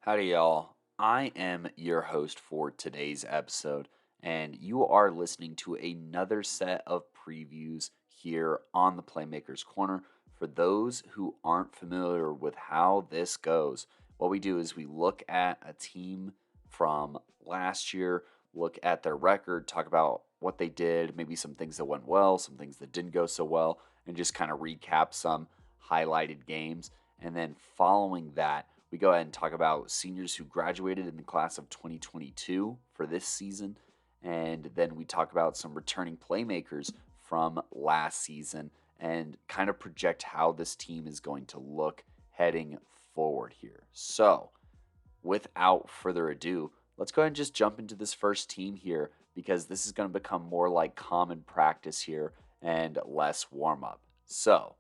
Howdy, y'all. I am your host for today's episode, and you are listening to another set of previews here on the Playmakers Corner. For those who aren't familiar with how this goes, what we do is we look at a team from last year, look at their record, talk about what they did, maybe some things that went well, some things that didn't go so well, and just kind of recap some highlighted games. And then following that, we go ahead and talk about seniors who graduated in the class of 2022 for this season. And then we talk about some returning playmakers from last season and kind of project how this team is going to look heading forward here. So, without further ado, let's go ahead and just jump into this first team here because this is going to become more like common practice here and less warm up. So,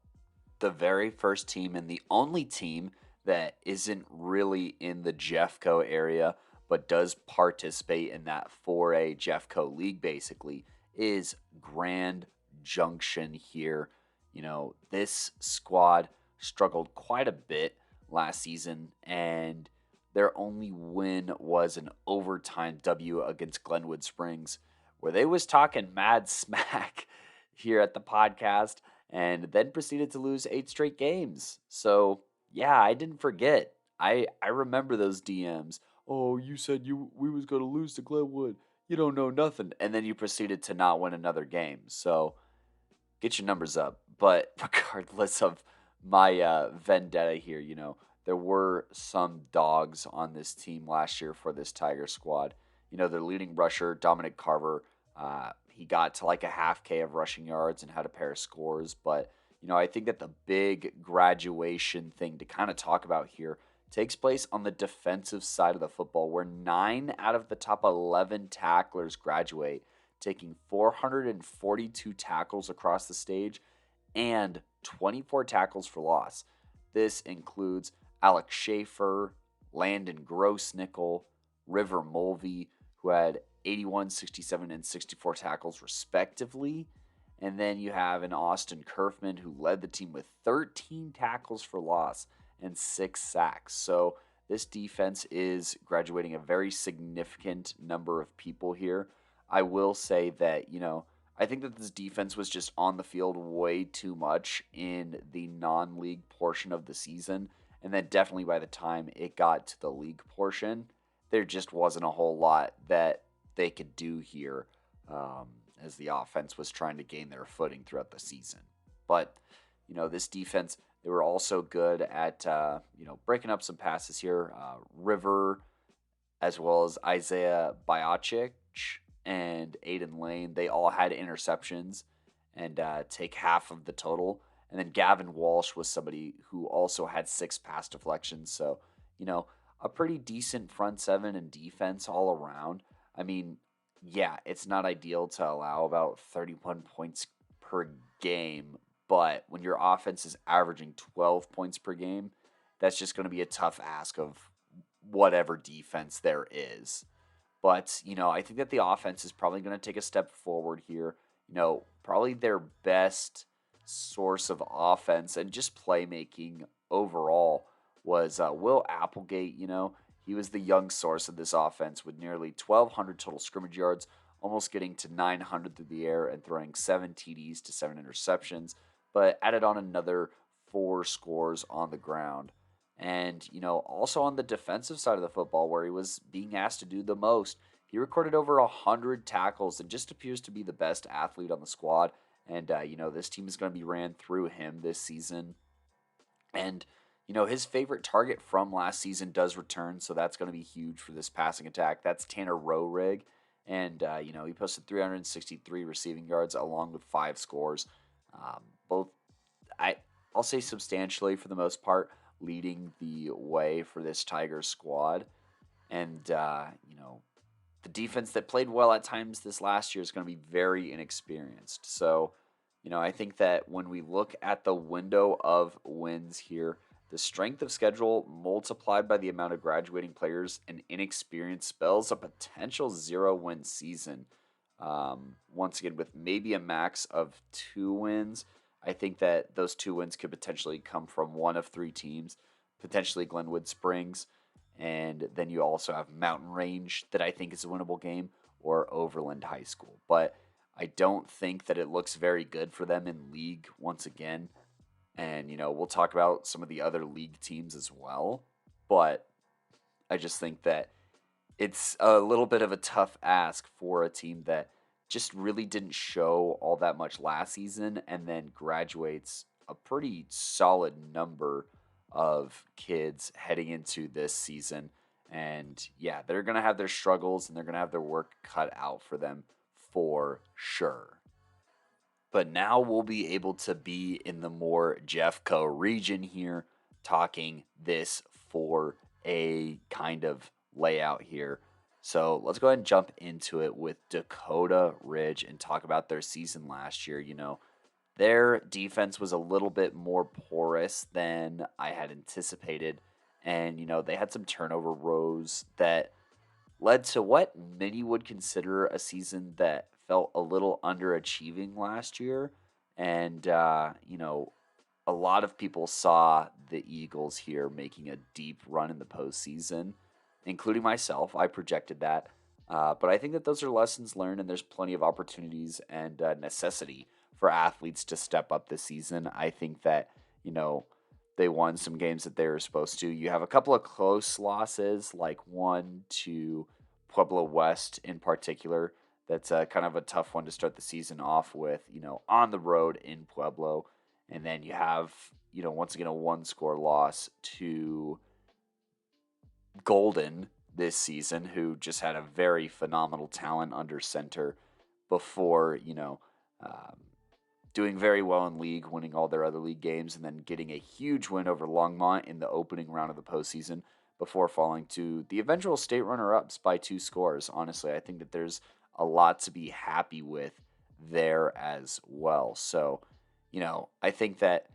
the very first team and the only team that isn't really in the JeffCo area but does participate in that 4A JeffCo league basically is Grand Junction here. This squad struggled quite a bit last season, and their only win was an overtime W against Glenwood Springs, where they was talking mad smack here at the podcast and then proceeded to lose 8 straight games. So, yeah, I didn't forget. I remember those DMs. Oh, you said we was going to lose to Glenwood. You don't know nothing. And then you proceeded to not win another game. So, get your numbers up. But regardless of my vendetta here, there were some dogs on this team last year for this Tiger squad. Their leading rusher, Dominic Carver, he got to like a half K of rushing yards and had a pair of scores. But, I think that the big graduation thing to kind of talk about here takes place on the defensive side of the football, where 9 out of the top 11 tacklers graduate, taking 442 tackles across the stage and 24 tackles for loss. This includes Alex Schaefer, Landon Grossnickel, River Mulvey, who had 81, 67, and 64 tackles respectively. And then you have an Austin Kerfman who led the team with 13 tackles for loss and 6 sacks. So this defense is graduating a very significant number of people here. I will say that, I think that this defense was just on the field way too much in the non-league portion of the season. And then definitely by the time it got to the league portion, there just wasn't a whole lot that they could do here as the offense was trying to gain their footing throughout the season. But, this defense, they were also good at, breaking up some passes here. River, as well as Isaiah Bajacich and Aiden Lane, they all had interceptions and take half of the total. And then Gavin Walsh was somebody who also had 6 pass deflections. So, a pretty decent front seven and defense all around. I mean, yeah, it's not ideal to allow about 31 points per game, but when your offense is averaging 12 points per game, that's just going to be a tough ask of whatever defense there is. But, I think that the offense is probably going to take a step forward here. Probably their best source of offense and just playmaking overall was Will Applegate. He was the young source of this offense with nearly 1,200 total scrimmage yards, almost getting to 900 through the air and throwing 7 TDs to 7 interceptions, but added on another 4 scores on the ground. And, also on the defensive side of the football, where he was being asked to do the most, he recorded over 100 tackles and just appears to be the best athlete on the squad. And, this team is going to be ran through him this season. And, his favorite target from last season does return, so that's going to be huge for this passing attack. That's Tanner Rohrig. And, he posted 363 receiving yards along with 5 scores. Both, I'll say substantially for the most part, leading the way for this Tigers squad. And, the defense that played well at times this last year is going to be very inexperienced. So, I think that when we look at the window of wins here, the strength of schedule multiplied by the amount of graduating players and inexperience spells a potential 0-win season. Once again, with maybe a max of 2 wins. I think that those 2 wins could potentially come from one of 3 teams, potentially Glenwood Springs. And then you also have Mountain Range that I think is a winnable game, or Overland High School. But I don't think that it looks very good for them in league once again. And, we'll talk about some of the other league teams as well. But I just think that it's a little bit of a tough ask for a team that just really didn't show all that much last season and then graduates a pretty solid number of kids heading into this season. And yeah, they're going to have their struggles and they're going to have their work cut out for them for sure. But now we'll be able to be in the more JeffCo region here, talking this for a kind of layout here. So let's go ahead and jump into it with Dakota Ridge and talk about their season last year. Their defense was a little bit more porous than I had anticipated. And, they had some turnover rows that led to what many would consider a season that felt a little underachieving last year. And, a lot of people saw the Eagles here making a deep run in the postseason, including myself. I projected that. But I think that those are lessons learned, and there's plenty of opportunities and necessity for athletes to step up this season. I think that, they won some games that they were supposed to. You have a couple of close losses, like one to Pueblo West in particular. That's kind of a tough one to start the season off with, on the road in Pueblo. And then you have, once again, a one-score loss to Golden this season, who just had a very phenomenal talent under center before, um, doing very well in league, winning all their other league games, and then getting a huge win over Longmont in the opening round of the postseason before falling to the eventual state runner-ups by 2 scores. Honestly, I think that there's a lot to be happy with there as well. So, I think that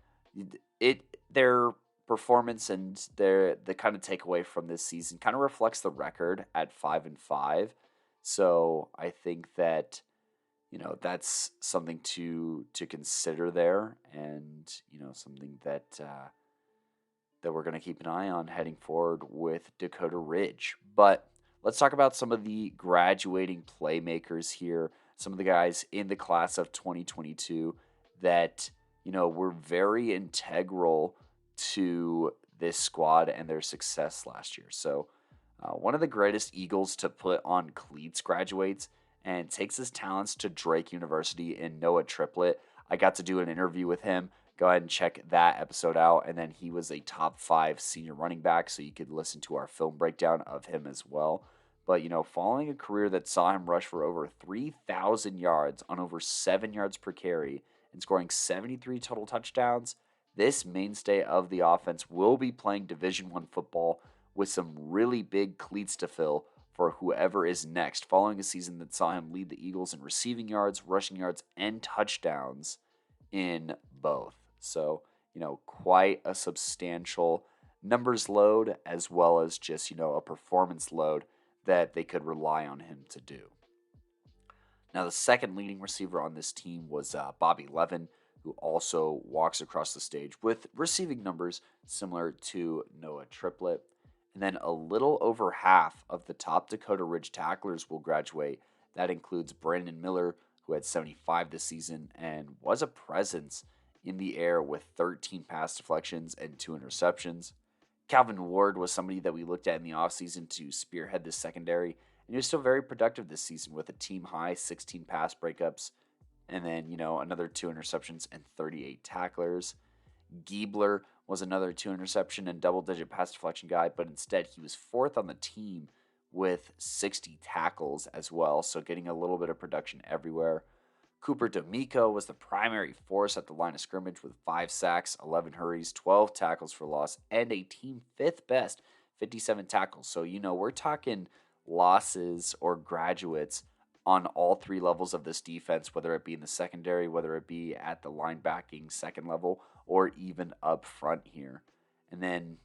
their performance and the kind of takeaway from this season kind of reflects the record at 5-5. So I think that that's something to consider there, and something that that we're going to keep an eye on heading forward with Dakota Ridge. But let's talk about some of the graduating playmakers here, some of the guys in the class of 2022 that were very integral to this squad and their success last year. So one of the greatest Eagles to put on cleats graduates and takes his talents to Drake University in Noah Triplett. I got to do an interview with him. Go ahead and check that episode out. And then he was a top 5 senior running back, so you could listen to our film breakdown of him as well. But, following a career that saw him rush for over 3,000 yards on over 7 yards per carry and scoring 73 total touchdowns, this mainstay of the offense will be playing Division I football with some really big cleats to fill for whoever is next, following a season that saw him lead the Eagles in receiving yards, rushing yards, and touchdowns in both. So, quite a substantial numbers load, as well as just, a performance load that they could rely on him to do. Now, the second leading receiver on this team was Bobby Levin, who also walks across the stage with receiving numbers similar to Noah Triplett. And then a little over half of the top Dakota Ridge tacklers will graduate. That includes Brandon Miller, who had 75 this season and was a presence in the air with 13 pass deflections and 2 interceptions. Calvin Ward was somebody that we looked at in the offseason to spearhead the secondary, and he was still very productive this season with a team-high 16 pass breakups, and then, another 2 interceptions and 38 tacklers. Giebler was another 2 interception and double-digit pass deflection guy, but instead he was 4th on the team with 60 tackles as well, so getting a little bit of production everywhere. Cooper D'Amico was the primary force at the line of scrimmage with 5 sacks, 11 hurries, 12 tackles for loss, and a team 5th best 57 tackles. So, we're talking losses or graduates on all 3 levels of this defense, whether it be in the secondary, whether it be at the linebacking second level, or even up front here. And then,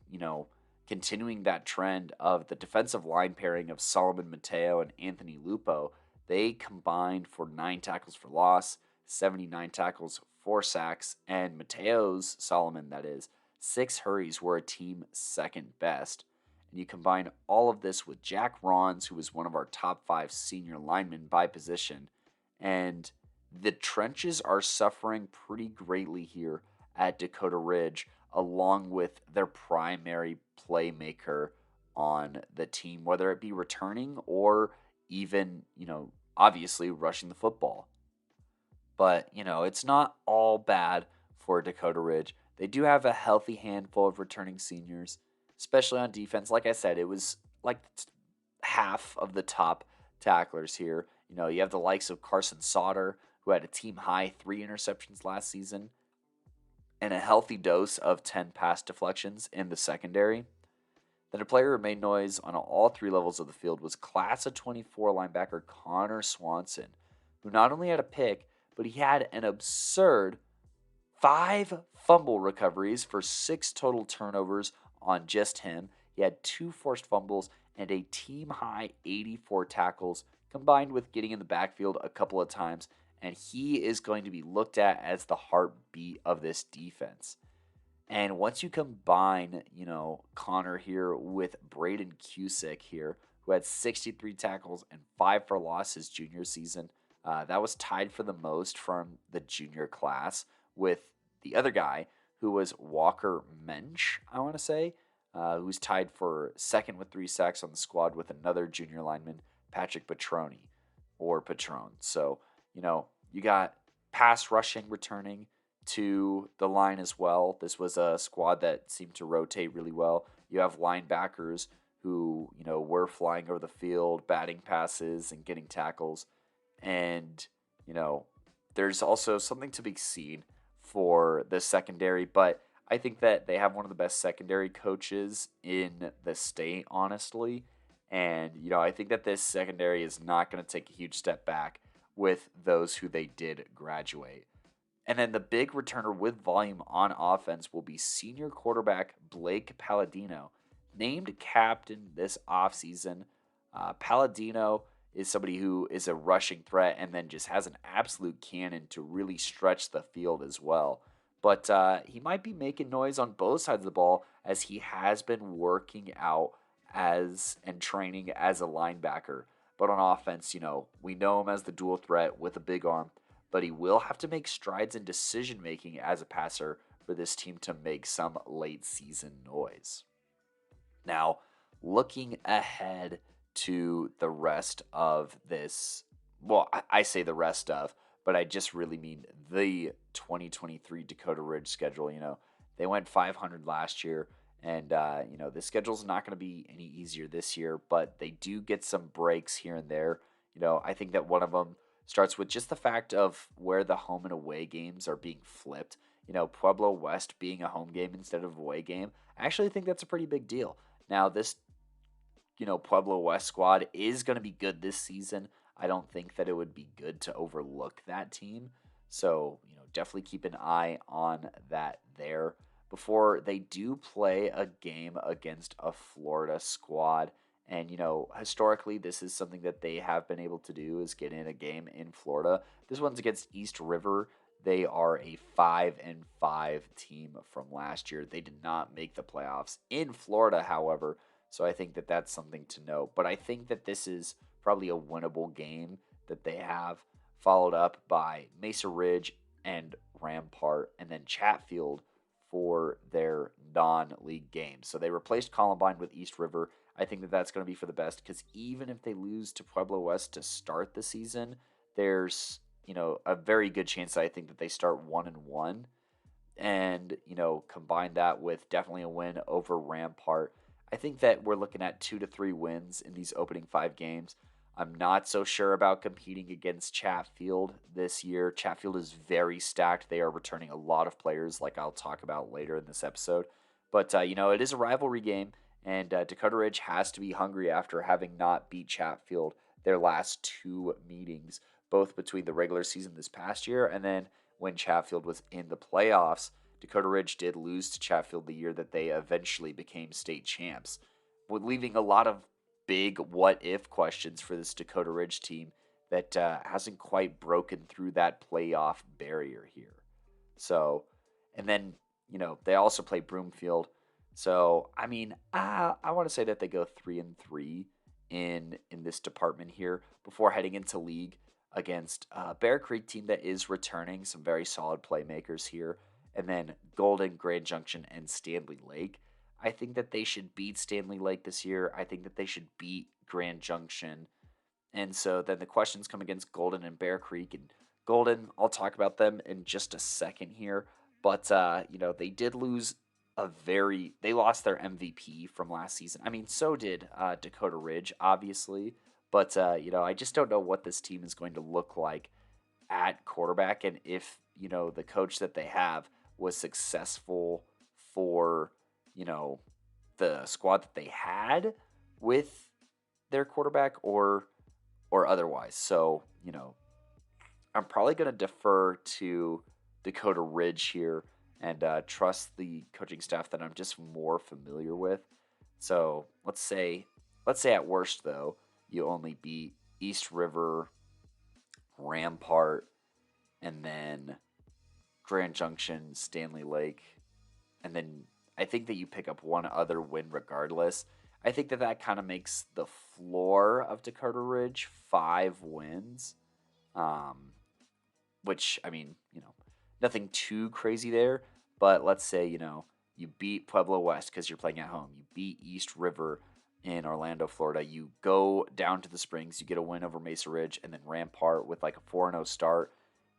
continuing that trend of the defensive line pairing of Solomon Mateo and Anthony Lupo, they combined for 9 tackles for loss, 79 tackles, 4 sacks, and Solomon, 6 hurries were a team 2nd best. And you combine all of this with Jack Rons, who was one of our top 5 senior linemen by position. And the trenches are suffering pretty greatly here at Dakota Ridge, along with their primary playmaker on the team, whether it be returning or even, obviously rushing the football. But, it's not all bad for Dakota Ridge. They do have a healthy handful of returning seniors, especially on defense. Like I said, it was like half of the top tacklers here. You have the likes of Carson Sauter, who had a team high 3 interceptions last season and a healthy dose of 10 pass deflections in the secondary. Then a player who made noise on all 3 levels of the field was class of 24 linebacker Connor Swanson, who not only had a pick, but he had an absurd 5 fumble recoveries for 6 total turnovers on just him. He had 2 forced fumbles and a team-high 84 tackles, combined with getting in the backfield a couple of times, and he is going to be looked at as the heartbeat of this defense. And once you combine, Connor here with Braden Cusick here, who had 63 tackles and 5 for loss his junior season, that was tied for the most from the junior class with the other guy who was Walker Mensch, I want to say, who's tied for second with 3 sacks on the squad with another junior lineman, Patrick Petroni, or Patron. So, you got pass rushing returning to the line as well. This was a squad that seemed to rotate really well. You have linebackers who, were flying over the field, batting passes and getting tackles. And, there's also something to be seen for the secondary, but I think that they have one of the best secondary coaches in the state, honestly. And, I think that this secondary is not going to take a huge step back with those who they did graduate. And then the big returner with volume on offense will be senior quarterback Blake Palladino, named captain this offseason. Palladino is somebody who is a rushing threat and then just has an absolute cannon to really stretch the field as well. But he might be making noise on both sides of the ball as he has been working out and training as a linebacker. But on offense, we know him as the dual threat with a big arm, but he will have to make strides in decision making as a passer for this team to make some late season noise. Now, looking ahead to the rest of this, well, I say the rest of, but I just really mean the 2023 Dakota Ridge schedule. They went 500 last year, and the schedule's not going to be any easier this year, but they do get some breaks here and there. I think that one of them starts with just the fact of where the home and away games are being flipped. Pueblo West being a home game instead of a away game. I actually think that's a pretty big deal. Now, this, Pueblo West squad is going to be good this season. I don't think that it would be good to overlook that team. So, definitely keep an eye on that there before they do play a game against a Florida squad. And, historically, this is something that they have been able to do is get in a game in Florida. This one's against East River. They are a 5-5 team from last year. They did not make the playoffs in Florida, however. So I think that that's something to note. But I think that this is probably a winnable game that they have, followed up by Mesa Ridge and Rampart, and then Chatfield for their non-league games. So they replaced Columbine with East River. I think that that's going to be for the best because even if they lose to Pueblo West to start the season, there's a very good chance that I think that they start 1-1, and combine that with definitely a win over Rampart. I think that we're looking at 2 to 3 wins in these opening 5 games. I'm not so sure about competing against Chatfield this year. Chatfield is very stacked. They are returning a lot of players, like I'll talk about later in this episode. But, it is a rivalry game, and Dakota Ridge has to be hungry after having not beat Chatfield their last 2 meetings, both between the regular season this past year and then when Chatfield was in the playoffs. Dakota Ridge did lose to Chatfield the year that they eventually became state champs, leaving a lot of big what-if questions for this Dakota Ridge team that hasn't quite broken through that playoff barrier here. So, and then, they also play Broomfield, So, I want to say that they go 3-3 in this department here before heading into league against Bear Creek team that is returning some very solid playmakers here, and then Golden, Grand Junction, and Standley Lake. I think that they should beat Standley Lake this year. I think that they should beat Grand Junction. And so then the questions come against Golden and Bear Creek. And Golden, I'll talk about them in just a second here. But, they did lose they lost their MVP from last season. I mean, so did Dakota Ridge, obviously. But, I just don't know what this team is going to look like at quarterback and if, the coach that they have was successful for, you know, the squad that they had with their quarterback or otherwise. So, I'm probably going to defer to Dakota Ridge here and trust the coaching staff that I'm just more familiar with. So let's say at worst though, you only beat East River, Rampart, and then Grand Junction, Stanley Lake, and then I think that you pick up one other win regardless. I think that that kind of makes the floor of Dakota Ridge 5 wins, um, which, nothing too crazy there. But let's say, you beat Pueblo West because you're playing at home. You beat East River in Orlando, Florida. You go down to the Springs. You get a win over Mesa Ridge and then Rampart with like a 4-0 start.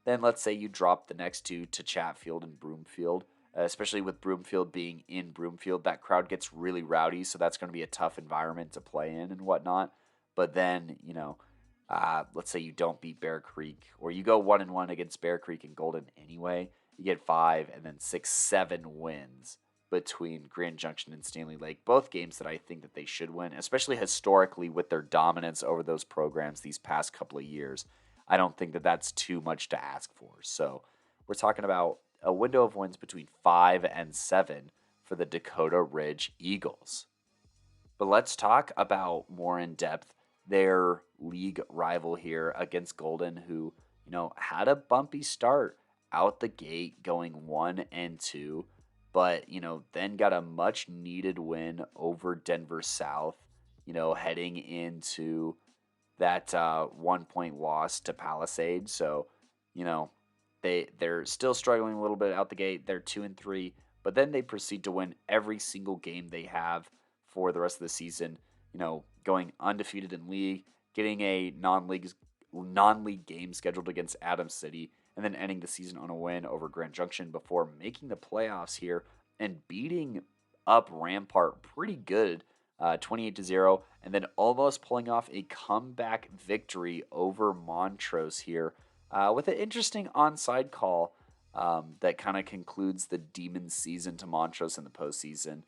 Then let's say you drop the next two to Chatfield and Broomfield, especially with Broomfield being in Broomfield. That crowd gets really rowdy, so that's going to be a tough environment to play in and whatnot. But then, let's say you don't beat Bear Creek, or you go 1-1 against Bear Creek and Golden anyway. You get 5 and then 6, 7 wins between Grand Junction and Stanley Lake. Both games that I think that they should win, especially historically with their dominance over those programs these past couple of years. I don't think that that's too much to ask for. So we're talking about a window of wins between 5 and 7 for the Dakota Ridge Eagles. But let's talk about more in depth their league rival here against Golden, who, had a bumpy start out the gate going 1-2, but, then got a much needed win over Denver South, heading into that 1 point loss to Palisade. So, you know, they're still struggling a little bit out the gate. They're 2-3, but then they proceed to win every single game they have for the rest of the season. Going undefeated in league, getting a non-league game scheduled against Adams City, and then ending the season on a win over Grand Junction before making the playoffs here and beating up Rampart pretty good, 28-0, and then almost pulling off a comeback victory over Montrose here with an interesting onside call that kind of concludes the Demons season to Montrose in the postseason.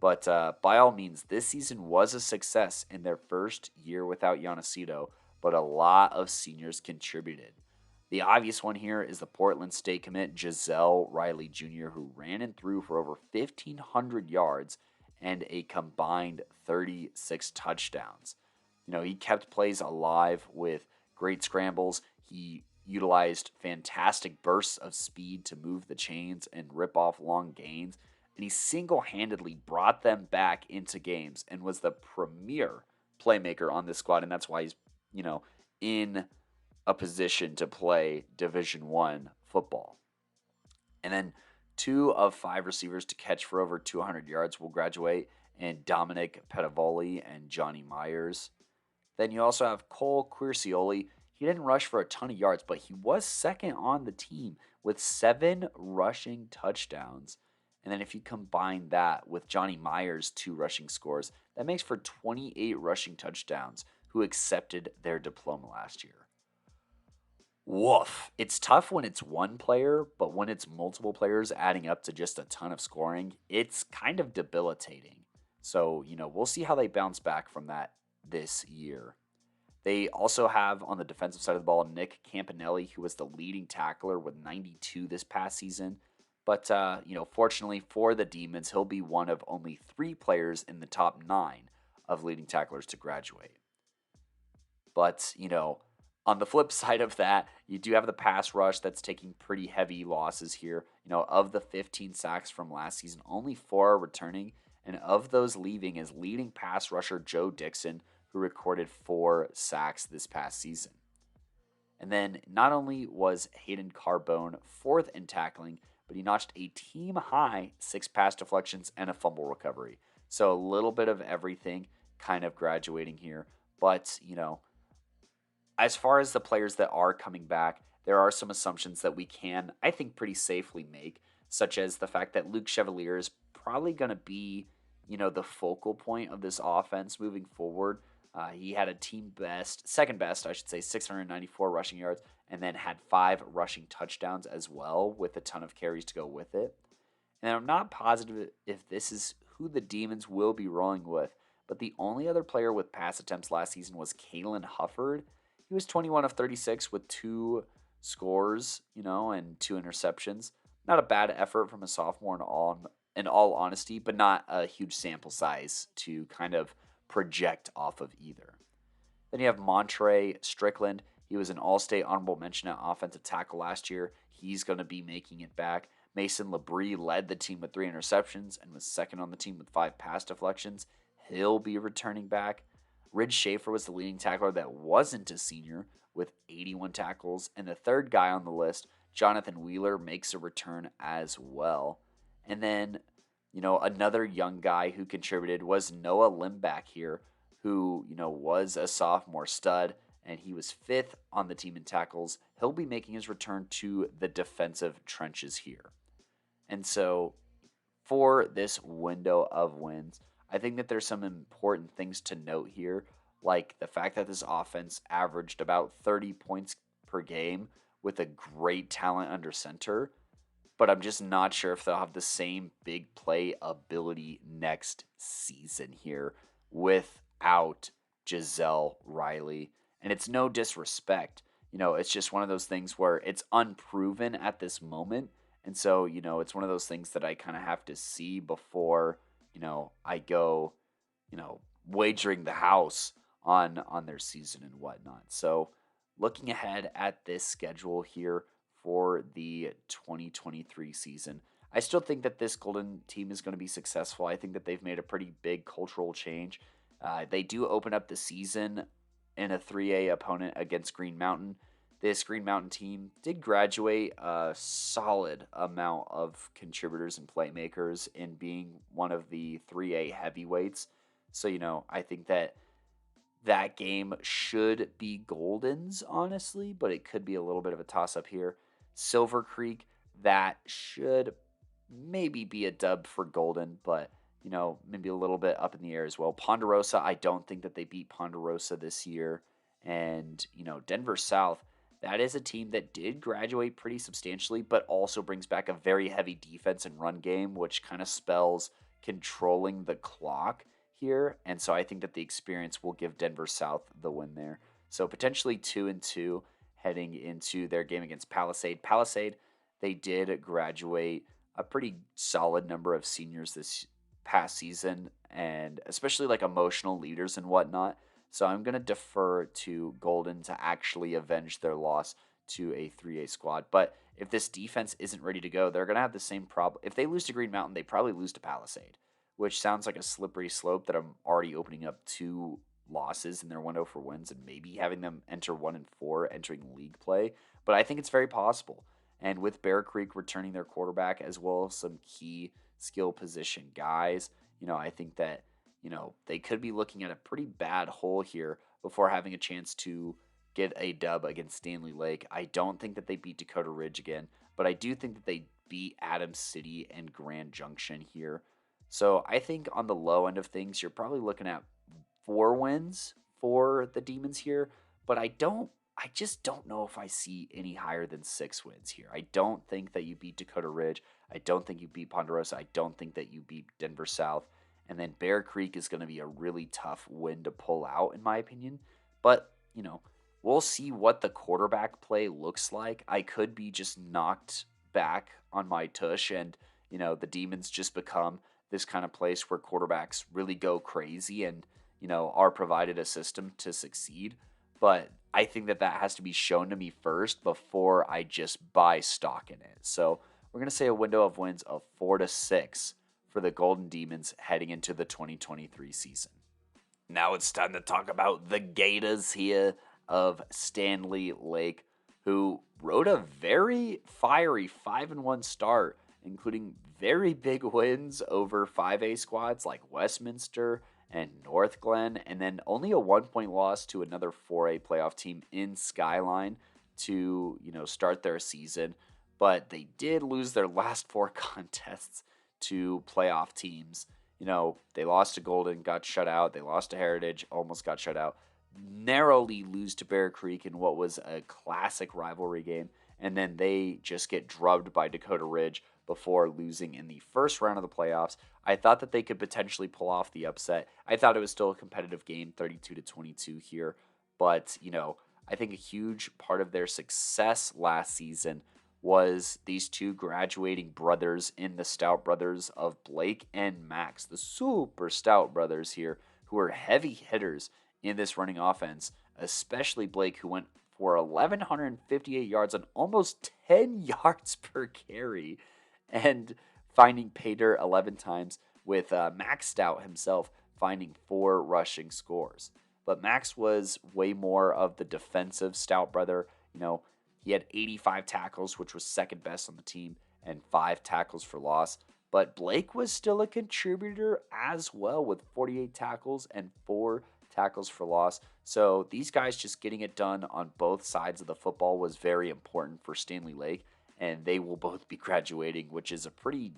But by all means, this season was a success in their first year without Yanacito, but a lot of seniors contributed. The obvious one here is the Portland State commit Giselle Riley Jr., who ran and threw for over 1,500 yards and a combined 36 touchdowns. He kept plays alive with great scrambles. He utilized fantastic bursts of speed to move the chains and rip off long gains. And he single-handedly brought them back into games and was the premier playmaker on this squad. And that's why he's, in a position to play Division I football. And then 2 of 5 receivers to catch for over 200 yards will graduate, and Dominic Petavoli and Johnny Myers. Then you also have Cole Quircioli. He didn't rush for a ton of yards, but he was second on the team with 7 rushing touchdowns. And then if you combine that with Johnny Myers' 2 rushing scores, that makes for 28 rushing touchdowns who accepted their diploma last year. Woof. It's tough when it's one player, but when it's multiple players adding up to just a ton of scoring, it's kind of debilitating. So, we'll see how they bounce back from that this year. They also have on the defensive side of the ball Nick Campanelli, who was the leading tackler with 92 this past season. But, fortunately for the Demons, he'll be one of only 3 players in the top 9 of leading tacklers to graduate. But, on the flip side of that, you do have the pass rush that's taking pretty heavy losses here. Of the 15 sacks from last season, only 4 are returning. And of those leaving is leading pass rusher Joe Dixon, who recorded 4 sacks this past season. And then not only was Hayden Carbone fourth in tackling, but he notched a team high 6 pass deflections and a fumble recovery. So a little bit of everything kind of graduating here. But, as far as the players that are coming back, there are some assumptions that we can, I think, pretty safely make, such as the fact that Luke Chevalier is probably going to be, the focal point of this offense moving forward. He had a team best, second best, I should say, 694 rushing yards, and then had 5 rushing touchdowns as well, with a ton of carries to go with it. And I'm not positive if this is who the Demons will be rolling with, but the only other player with pass attempts last season was Kalen Hufford. He was 21 of 36 with 2 scores, and 2 interceptions. Not a bad effort from a sophomore in all honesty, but not a huge sample size to kind of project off of either. Then you have Montre Strickland. He was an All-State honorable mention at offensive tackle last year. He's going to be making it back. Mason Labrie led the team with 3 interceptions and was second on the team with 5 pass deflections. He'll be returning back. Ridge Schaefer was the leading tackler that wasn't a senior with 81 tackles. And the third guy on the list, Jonathan Wheeler, makes a return as well. And then, another young guy who contributed was Noah Limback here, who, was a sophomore stud, and he was 5th on the team in tackles. He'll be making his return to the defensive trenches here. And so for this window of wins, I think that there's some important things to note here, like the fact that this offense averaged about 30 points per game with a great talent under center, but I'm just not sure if they'll have the same big play ability next season here without Giselle Riley. And it's no disrespect. It's just one of those things where it's unproven at this moment. And so, it's one of those things that I kind of have to see before, I go, wagering the house on their season and whatnot. So looking ahead at this schedule here for the 2023 season, I still think that this Golden team is going to be successful. I think that they've made a pretty big cultural change. They do open up the season in a 3A opponent against Green Mountain. This Green Mountain team did graduate a solid amount of contributors and playmakers in being one of the 3A heavyweights. So, I think that game should be Golden's, honestly, but it could be a little bit of a toss-up here. Silver Creek, that should maybe be a dub for Golden, but, maybe a little bit up in the air as well. Ponderosa, I don't think that they beat Ponderosa this year. And, Denver South, that is a team that did graduate pretty substantially, but also brings back a very heavy defense and run game, which kind of spells controlling the clock here. And so I think that the experience will give Denver South the win there. So potentially 2-2 heading into their game against Palisade. Palisade, they did graduate a pretty solid number of seniors this past season, and especially like emotional leaders and whatnot. So I'm going to defer to Golden to actually avenge their loss to a 3A squad. But if this defense isn't ready to go, they're going to have the same problem. If they lose to Green Mountain, they probably lose to Palisade, which sounds like a slippery slope that I'm already opening up 2 losses in their window for wins and maybe having them enter 1-4 entering league play. But I think it's very possible. And with Bear Creek returning their quarterback as well as some key skill position guys, I think that they could be looking at a pretty bad hole here before having a chance to get a dub against Stanley Lake. I don't think that they beat Dakota Ridge again, but I do think that they beat Adams City and Grand Junction here. So I think on the low end of things, you're probably looking at 4 wins for the Demons here, but I just don't know if I see any higher than 6 wins here. I don't think that you beat Dakota Ridge. I don't think you beat Ponderosa. I don't think that you beat Denver South. And then Bear Creek is going to be a really tough win to pull out, in my opinion. But, we'll see what the quarterback play looks like. I could be just knocked back on my tush and, the Demons just become this kind of place where quarterbacks really go crazy and, are provided a system to succeed. But I think that has to be shown to me first before I just buy stock in it. So we're going to say a window of wins of 4-6 for the Golden Demons heading into the 2023 season. Now it's time to talk about the Gators here of Standley Lake, who rode a very fiery 5-1 start, including very big wins over 5A squads like Westminster and North Glen, and then only a 1-point loss to another 4A playoff team in Skyline to, start their season. But they did lose their last 4 contests to playoff teams. They lost to Golden, got shut out. They lost to Heritage, almost got shut out. Narrowly lose to Bear Creek in what was a classic rivalry game. And then they just get drubbed by Dakota Ridge before losing in the first round of the playoffs. I thought that they could potentially pull off the upset. I thought it was still a competitive game, 32-22 here. But, I think a huge part of their success last season was these 2 graduating brothers in the Stout brothers of Blake and Max, the super stout brothers here, who are heavy hitters in this running offense, especially Blake, who went for 1,158 yards on almost 10 yards per carry, and finding pay dirt 11 times, with Max Stout himself finding 4 rushing scores. But Max was way more of the defensive Stout brother. He had 85 tackles, which was second best on the team, and 5 tackles for loss. But Blake was still a contributor as well, with 48 tackles and 4 tackles for loss. So these guys just getting it done on both sides of the football was very important for Standley Lake, and they will both be graduating, which is a pretty,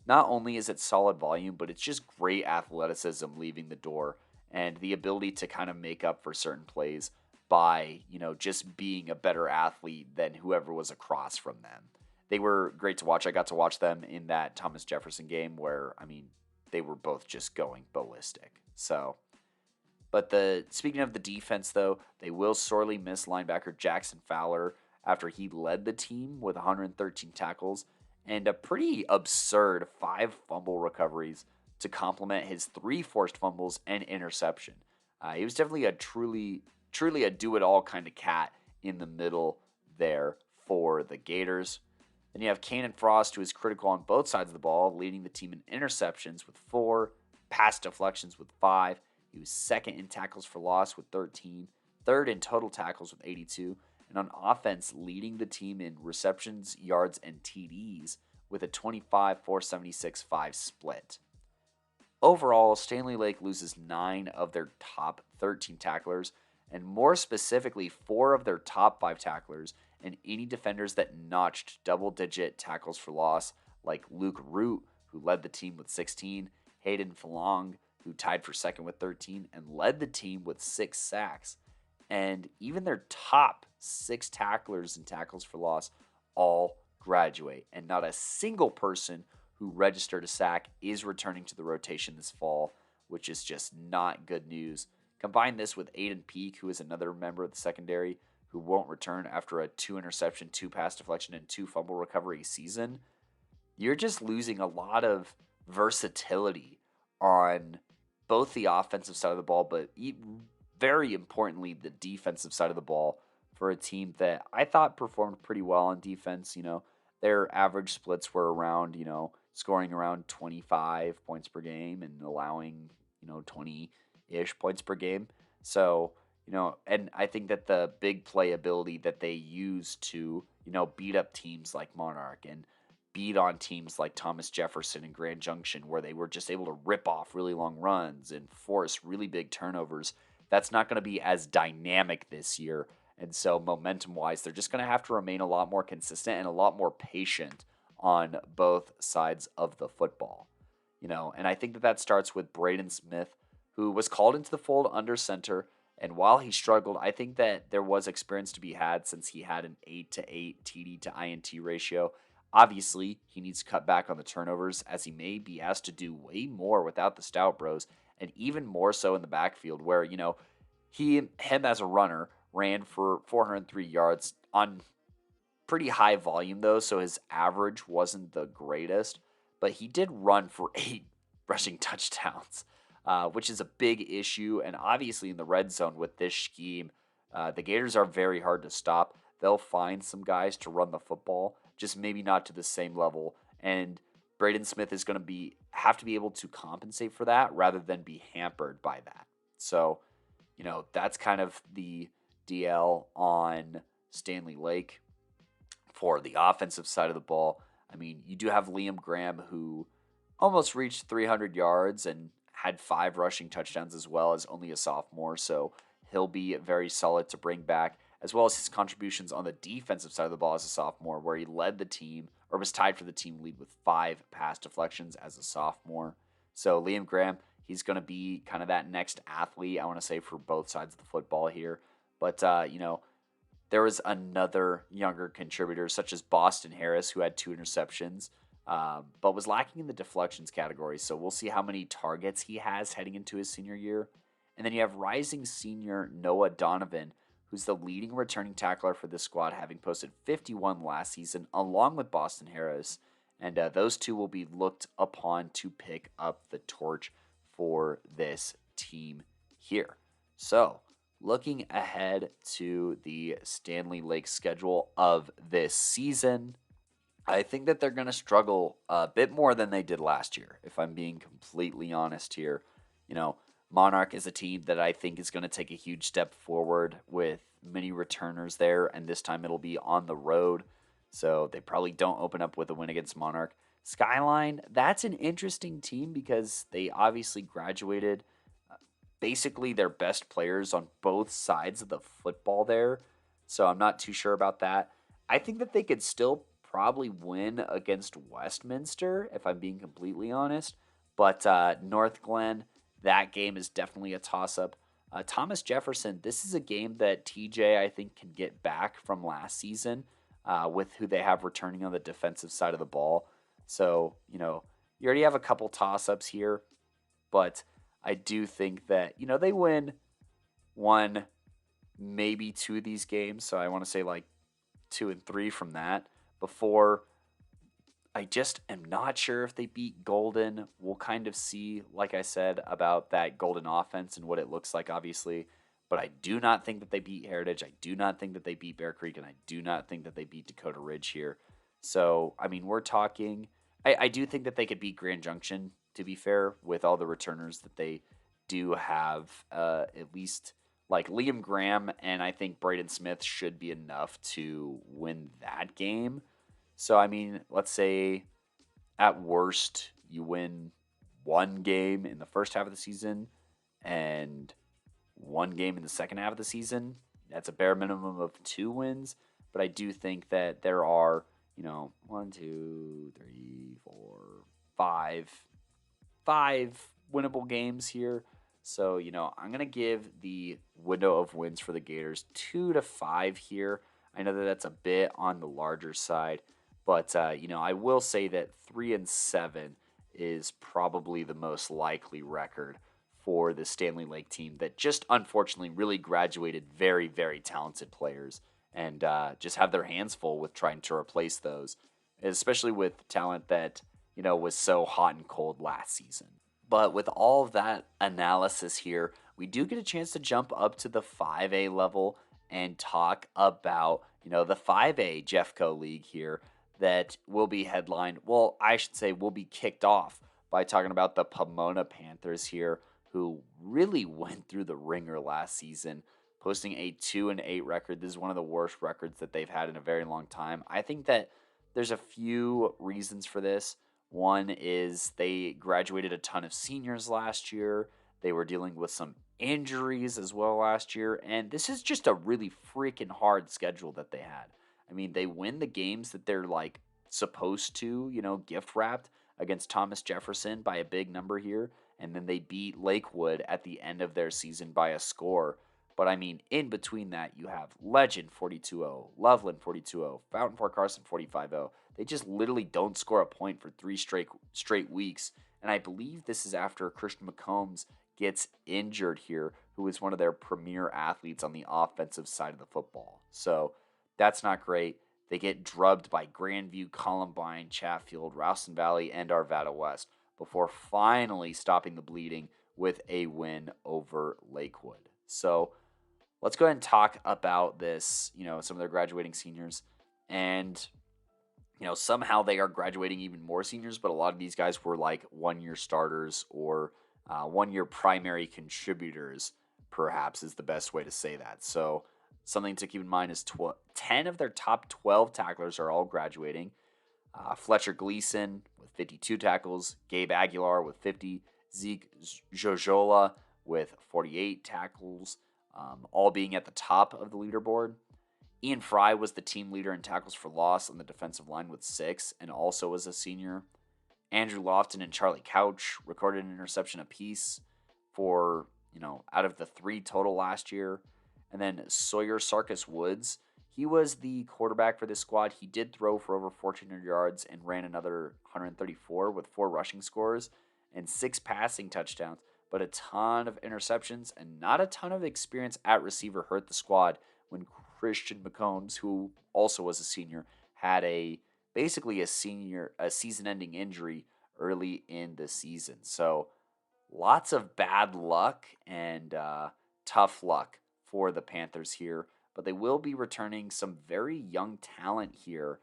not only is it solid volume, but it's just great athleticism leaving the door and the ability to kind of make up for certain plays by, just being a better athlete than whoever was across from them. They were great to watch. I got to watch them in that Thomas Jefferson game where, they were both just going ballistic. So, but speaking of the defense, though, they will sorely miss linebacker Jackson Fowler after he led the team with 113 tackles and a pretty absurd 5 fumble recoveries to complement his 3 forced fumbles and interception. He was definitely a truly a do-it-all kind of cat in the middle there for the Gators. Then you have Cannon Frost, who is critical on both sides of the ball, leading the team in interceptions with 4, pass deflections with 5. He was second in tackles for loss with 13, third in total tackles with 82, and on offense, leading the team in receptions, yards, and TDs with a 25-476-5 split. Overall, Standley Lake loses 9 of their top 13 tacklers, and more specifically, 4 of their top 5 tacklers, and any defenders that notched double-digit tackles for loss, like Luke Root, who led the team with 16, Hayden Falong, who tied for second with 13, and led the team with 6 sacks. And even their top 6 tacklers and tackles for loss all graduate, and not a single person who registered a sack is returning to the rotation this fall, which is just not good news. Combine this with Aiden Peak, who is another member of the secondary, who won't return after a 2 interception, 2 pass deflection, and 2 fumble recovery season. You're just losing a lot of versatility on both the offensive side of the ball, but very importantly, the defensive side of the ball for a team that I thought performed pretty well on defense. Their average splits were around, scoring around 25 points per game and allowing, 20-ish points per game. So, and I think that the big play ability that they use to, beat up teams like Monarch and beat on teams like Thomas Jefferson and Grand Junction, where they were just able to rip off really long runs and force really big turnovers, that's not going to be as dynamic this year. And so momentum-wise, they're just going to have to remain a lot more consistent and a lot more patient on both sides of the football. And I think that starts with Braden Smith, who was called into the fold under center. And while he struggled, I think that there was experience to be had since he had an 8-to-8 TD to INT ratio. Obviously, he needs to cut back on the turnovers, as he may be asked to do way more without the Stout Bros, and even more so in the backfield, where, him as a runner ran for 403 yards on pretty high volume, though, so his average wasn't the greatest, but he did run for 8 rushing touchdowns, which is a big issue. And obviously in the red zone with this scheme, the Gators are very hard to stop. They'll find some guys to run the football, just maybe not to the same level. And Braden Smith is going to have to be able to compensate for that rather than be hampered by that. So, that's kind of the DL on Standley Lake. For the offensive side of the ball, I mean, you do have Liam Graham, who almost reached 300 yards and had 5 rushing touchdowns as well as only a sophomore. So he'll be very solid to bring back, as well as his contributions on the defensive side of the ball as a sophomore, where he led the team or was tied for the team lead with 5 pass deflections as a sophomore. So Liam Graham, he's going to be kind of that next athlete, I want to say, for both sides of the football here. But, there was another younger contributor, such as Boston Harris, who had 2 interceptions, but was lacking in the deflections category. So we'll see how many targets he has heading into his senior year. And then you have rising senior Noah Donovan, who's the leading returning tackler for this squad, having posted 51 last season, along with Boston Harris. And those two will be looked upon to pick up the torch for this team here. So, looking ahead to the Standley Lake schedule of this season, I think that they're going to struggle a bit more than they did last year, if I'm being completely honest here. Monarch is a team that I think is going to take a huge step forward with many returners there, and this time it'll be on the road, so they probably don't open up with a win against Monarch. Skyline, that's an interesting team because they obviously graduated basically their best players on both sides of the football there. So I'm not too sure about that. I think that they could still probably win against Westminster, if I'm being completely honest. But North Glen, that game is definitely a toss-up. Thomas Jefferson, this is a game that TJ, I think, can get back from last season with who they have returning on the defensive side of the ball. So, you already have a couple toss-ups here, but I do think that, they win 1, maybe 2 of these games. So I want to say like 2 and 3 from that before. I just am not sure if they beat Golden. We'll kind of see, like I said, about that Golden offense and what it looks like, obviously. But I do not think that they beat Heritage. I do not think that they beat Bear Creek. And I do not think that they beat Dakota Ridge here. So, I mean, we're talking. I do think that they could beat Grand Junction, to be fair, with all the returners that they do have, at least like Liam Graham, and I think Braden Smith should be enough to win that game. So, I mean, let's say at worst you win 1 game in the first half of the season and 1 game in the second half of the season. That's a bare minimum of 2 wins, but I do think that there are, 1, 2, 3, 4, 5 winnable games here. So, I'm going to give the window of wins for the Gators 2 to 5 here. I know that that's a bit on the larger side, but, I will say that 3 and 7 is probably the most likely record for the Standley Lake team that just unfortunately really graduated very, very talented players and just have their hands full with trying to replace those, especially with talent that, was so hot and cold last season. But with all of that analysis here, we do get a chance to jump up to the 5A level and talk about, the 5A JeffCo League here that will be headlined. Well, I should say will be kicked off by talking about the Pomona Panthers here, who really went through the ringer last season, posting a 2-8 record. This is one of the worst records that they've had in a very long time. I think that there's a few reasons for this. One is they graduated a ton of seniors last year. They were dealing with some injuries as well last year. And this is just a really freaking hard schedule that they had. I mean, they win the games that they're like supposed to, gift wrapped against Thomas Jefferson by a big number here. And then they beat Lakewood at the end of their season by a score. But I mean, in between that, you have Legend 42-0, Loveland 42-0, Fountain Fort Carson 45-0. They just literally don't score a point for 3 straight weeks. And I believe this is after Christian McCombs gets injured here, who is one of their premier athletes on the offensive side of the football. So that's not great. They get drubbed by Grandview, Columbine, Chatfield, Ralston Valley, and Arvada West before finally stopping the bleeding with a win over Lakewood. So let's go ahead and talk about this, some of their graduating seniors. And, somehow they are graduating even more seniors, but a lot of these guys were like 1 year starters or 1 year primary contributors, perhaps is the best way to say that. So something to keep in mind is 10 of their top 12 tacklers are all graduating. Fletcher Gleason with 52 tackles, Gabe Aguilar with 50, Zeke Jojola with 48 tackles, all being at the top of the leaderboard. Ian Fry was the team leader in tackles for loss on the defensive line with 6 and also was a senior. Andrew Lofton and Charlie Couch recorded an interception apiece for, out of the 3 total last year. And then Sawyer Sarkis Woods, he was the quarterback for this squad. He did throw for over 1,400 yards and ran another 134 with 4 rushing scores and 6 passing touchdowns. But a ton of interceptions and not a ton of experience at receiver hurt the squad when Christian McCombs, who also was a senior, had basically a season-ending injury early in the season. So lots of bad luck and tough luck for the Panthers here, but they will be returning some very young talent here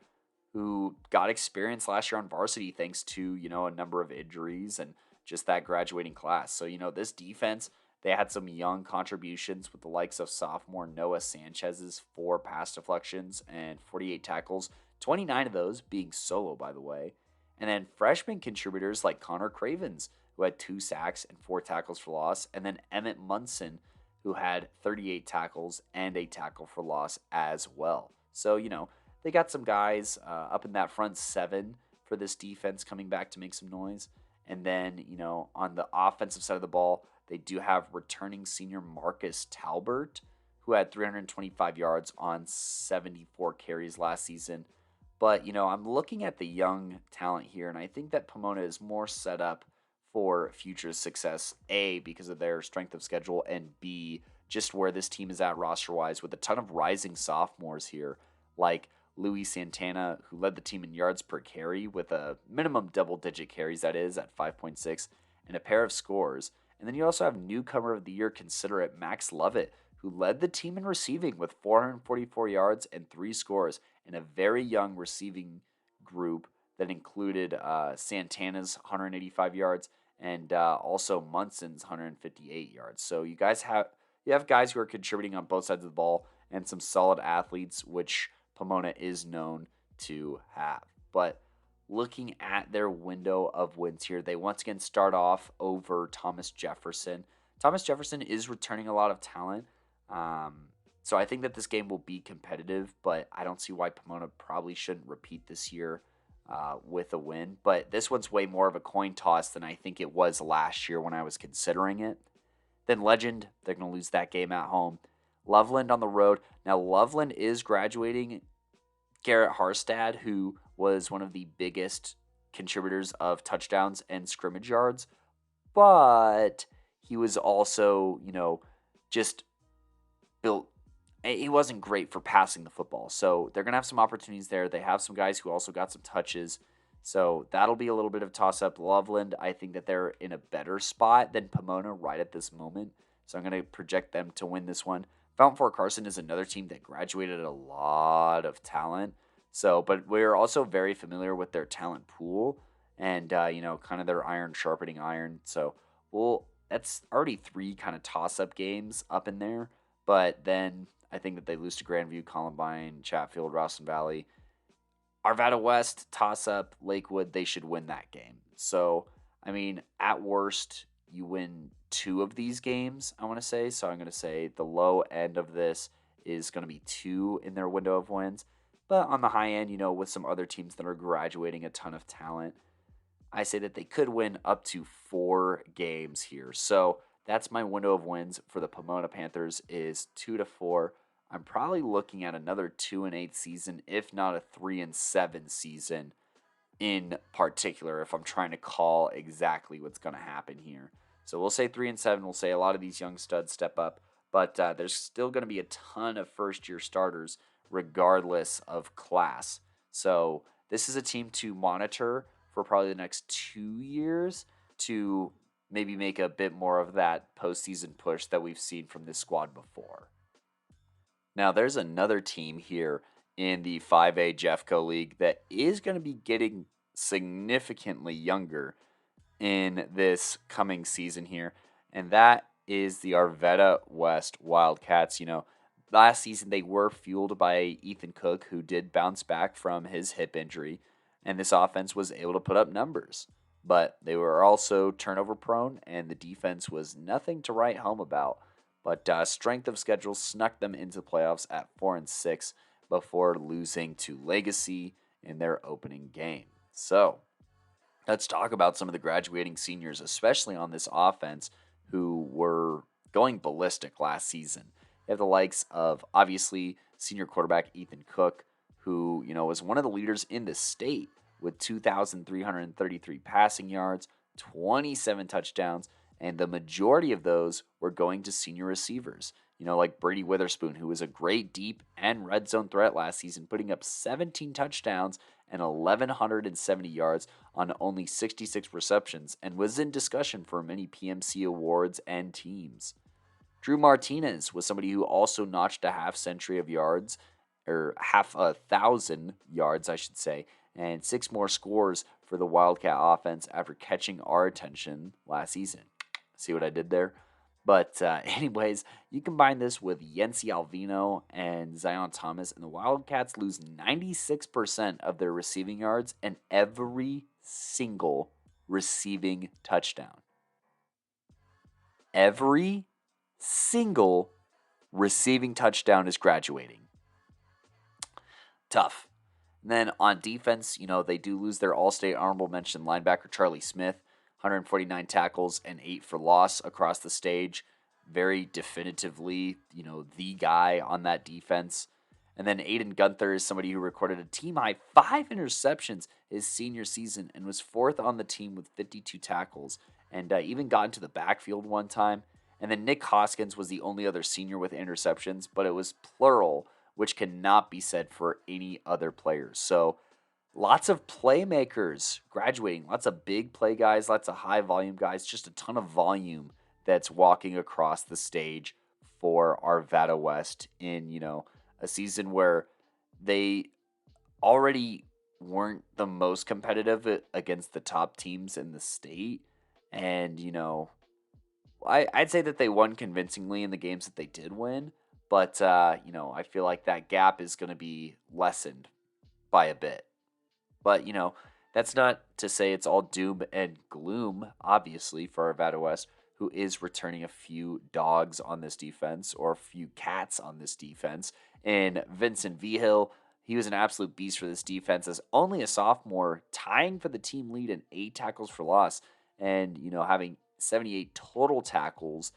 who got experience last year on varsity thanks to, a number of injuries and just that graduating class. So, this defense, they had some young contributions with the likes of sophomore Noah Sanchez's 4 pass deflections and 48 tackles, 29 of those being solo, by the way. And then freshman contributors like Connor Cravens, who had 2 sacks and 4 tackles for loss, and then Emmett Munson, who had 38 tackles and a tackle for loss as well. So, they got some guys up in that front 7 for this defense coming back to make some noise. And then, on the offensive side of the ball, they do have returning senior Marcus Talbert, who had 325 yards on 74 carries last season. But, I'm looking at the young talent here, and I think that Pomona is more set up for future success, A, because of their strength of schedule, and B, just where this team is at roster-wise with a ton of rising sophomores here, like Louis Santana, who led the team in yards per carry with a minimum double-digit carries, that is, at 5.6, and a pair of scores. And then you also have newcomer of the year considerate Max Lovett, who led the team in receiving with 444 yards and 3 scores in a very young receiving group that included Santana's 185 yards and also Munson's 158 yards. So you have guys who are contributing on both sides of the ball and some solid athletes, which Pomona is known to have. But looking at their window of wins here, they once again start off over Thomas Jefferson. Thomas Jefferson is returning a lot of talent. So I think that this game will be competitive, but I don't see why Pomona probably shouldn't repeat this year with a win. But this one's way more of a coin toss than I think it was last year when I was considering it. Then Legend, they're going to lose that game at home. Loveland on the road. Now, Loveland is graduating Garrett Harstad, who was one of the biggest contributors of touchdowns and scrimmage yards, but he was also, just built. He wasn't great for passing the football. So they're going to have some opportunities there. They have some guys who also got some touches. So that'll be a little bit of toss-up. Loveland, I think that they're in a better spot than Pomona right at this moment. So I'm going to project them to win this one. Fountain Fort Carson is another team that graduated a lot of talent. So, but we're also very familiar with their talent pool and, kind of their iron sharpening iron. So, that's already 3 kind of toss-up games up in there. But then I think that they lose to Grandview, Columbine, Chatfield, Ralston Valley. Arvada West, toss-up, Lakewood, they should win that game. So, at worst, you win 2 of these games, I want to say. So I'm going to say the low end of this is going to be 2 in their window of wins. But on the high end, with some other teams that are graduating a ton of talent, I say that they could win up to 4 games here. So that's my window of wins for the Pomona Panthers is 2-4. I'm probably looking at another 2-8 season, if not a 3-7 season in particular, if I'm trying to call exactly what's going to happen here. So we'll say 3-7. We'll say a lot of these young studs step up, but there's still going to be a ton of first-year starters regardless of class. So this is a team to monitor for probably the next 2 years to maybe make a bit more of that postseason push that we've seen from this squad before. Now, there's another team here in the 5A JeffCo League that is going to be getting significantly younger in this coming season here, and that is the Arvada West Wildcats. Last season they were fueled by Ethan Cook, who did bounce back from his hip injury, and this offense was able to put up numbers. But they were also turnover prone, and the defense was nothing to write home about. But strength of schedule snuck them into playoffs at 4-6 before losing to Legacy in their opening game. So let's talk about some of the graduating seniors, especially on this offense, who were going ballistic last season. You have the likes of, obviously, senior quarterback Ethan Cook, who, was one of the leaders in the state with 2,333 passing yards, 27 touchdowns, and the majority of those were going to senior receivers. Like Brady Witherspoon, who was a great deep and red zone threat last season, putting up 17 touchdowns and 1,170 yards on only 66 receptions, and was in discussion for many PMC awards and teams. Drew Martinez was somebody who also notched a half century of yards, or half a thousand yards, I should say, and 6 more scores for the Wildcat offense after catching our attention last season. See what I did there? But anyways, you combine this with Yency Alvino and Zion Thomas, and the Wildcats lose 96% of their receiving yards and every single receiving touchdown. Every single receiving touchdown is graduating. Tough. And then on defense, they do lose their all-state honorable mention linebacker Charlie Smith, 149 tackles and 8 for loss across the stage. Very definitively, the guy on that defense. And then Aiden Gunther is somebody who recorded a team-high 5 interceptions his senior season and was 4th on the team with 52 tackles and even got into the backfield one time. And then Nick Hoskins was the only other senior with interceptions, but it was plural, which cannot be said for any other players. So lots of playmakers graduating, lots of big play guys, lots of high volume guys, just a ton of volume that's walking across the stage for Arvada West in, a season where they already weren't the most competitive against the top teams in the state. And, I'd say that they won convincingly in the games that they did win. But, I feel like that gap is going to be lessened by a bit. But, that's not to say it's all doom and gloom, obviously, for Arvada West, who is returning a few dogs on this defense, or a few cats on this defense. And Vincent Vigil, he was an absolute beast for this defense as only a sophomore, tying for the team lead in 8 tackles for loss, and, having 78 total tackles,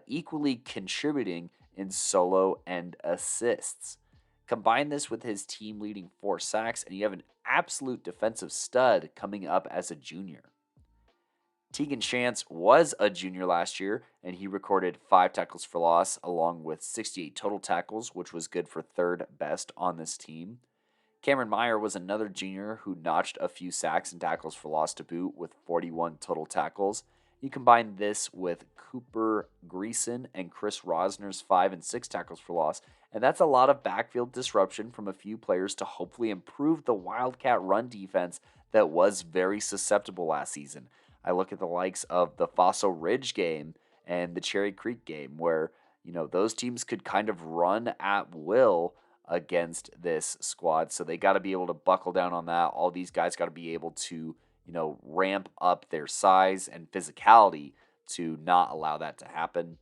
equally contributing in solo and assists. Combine this with his team leading 4 sacks, and you have an absolute defensive stud coming up as a junior. Tegan Shantz was a junior last year, and he recorded 5 tackles for loss along with 68 total tackles, which was good for 3rd best on this team. Cameron Meyer was another junior who notched a few sacks and tackles for loss to boot with 41 total tackles. You combine this with Cooper Greason and Chris Rosner's 5 and 6 tackles for loss, and that's a lot of backfield disruption from a few players to hopefully improve the Wildcat run defense that was very susceptible last season. I look at the likes of the Fossil Ridge game and the Cherry Creek game where, those teams could kind of run at will against this squad. So they got to be able to buckle down on that. All these guys got to be able to, ramp up their size and physicality to not allow that to happen.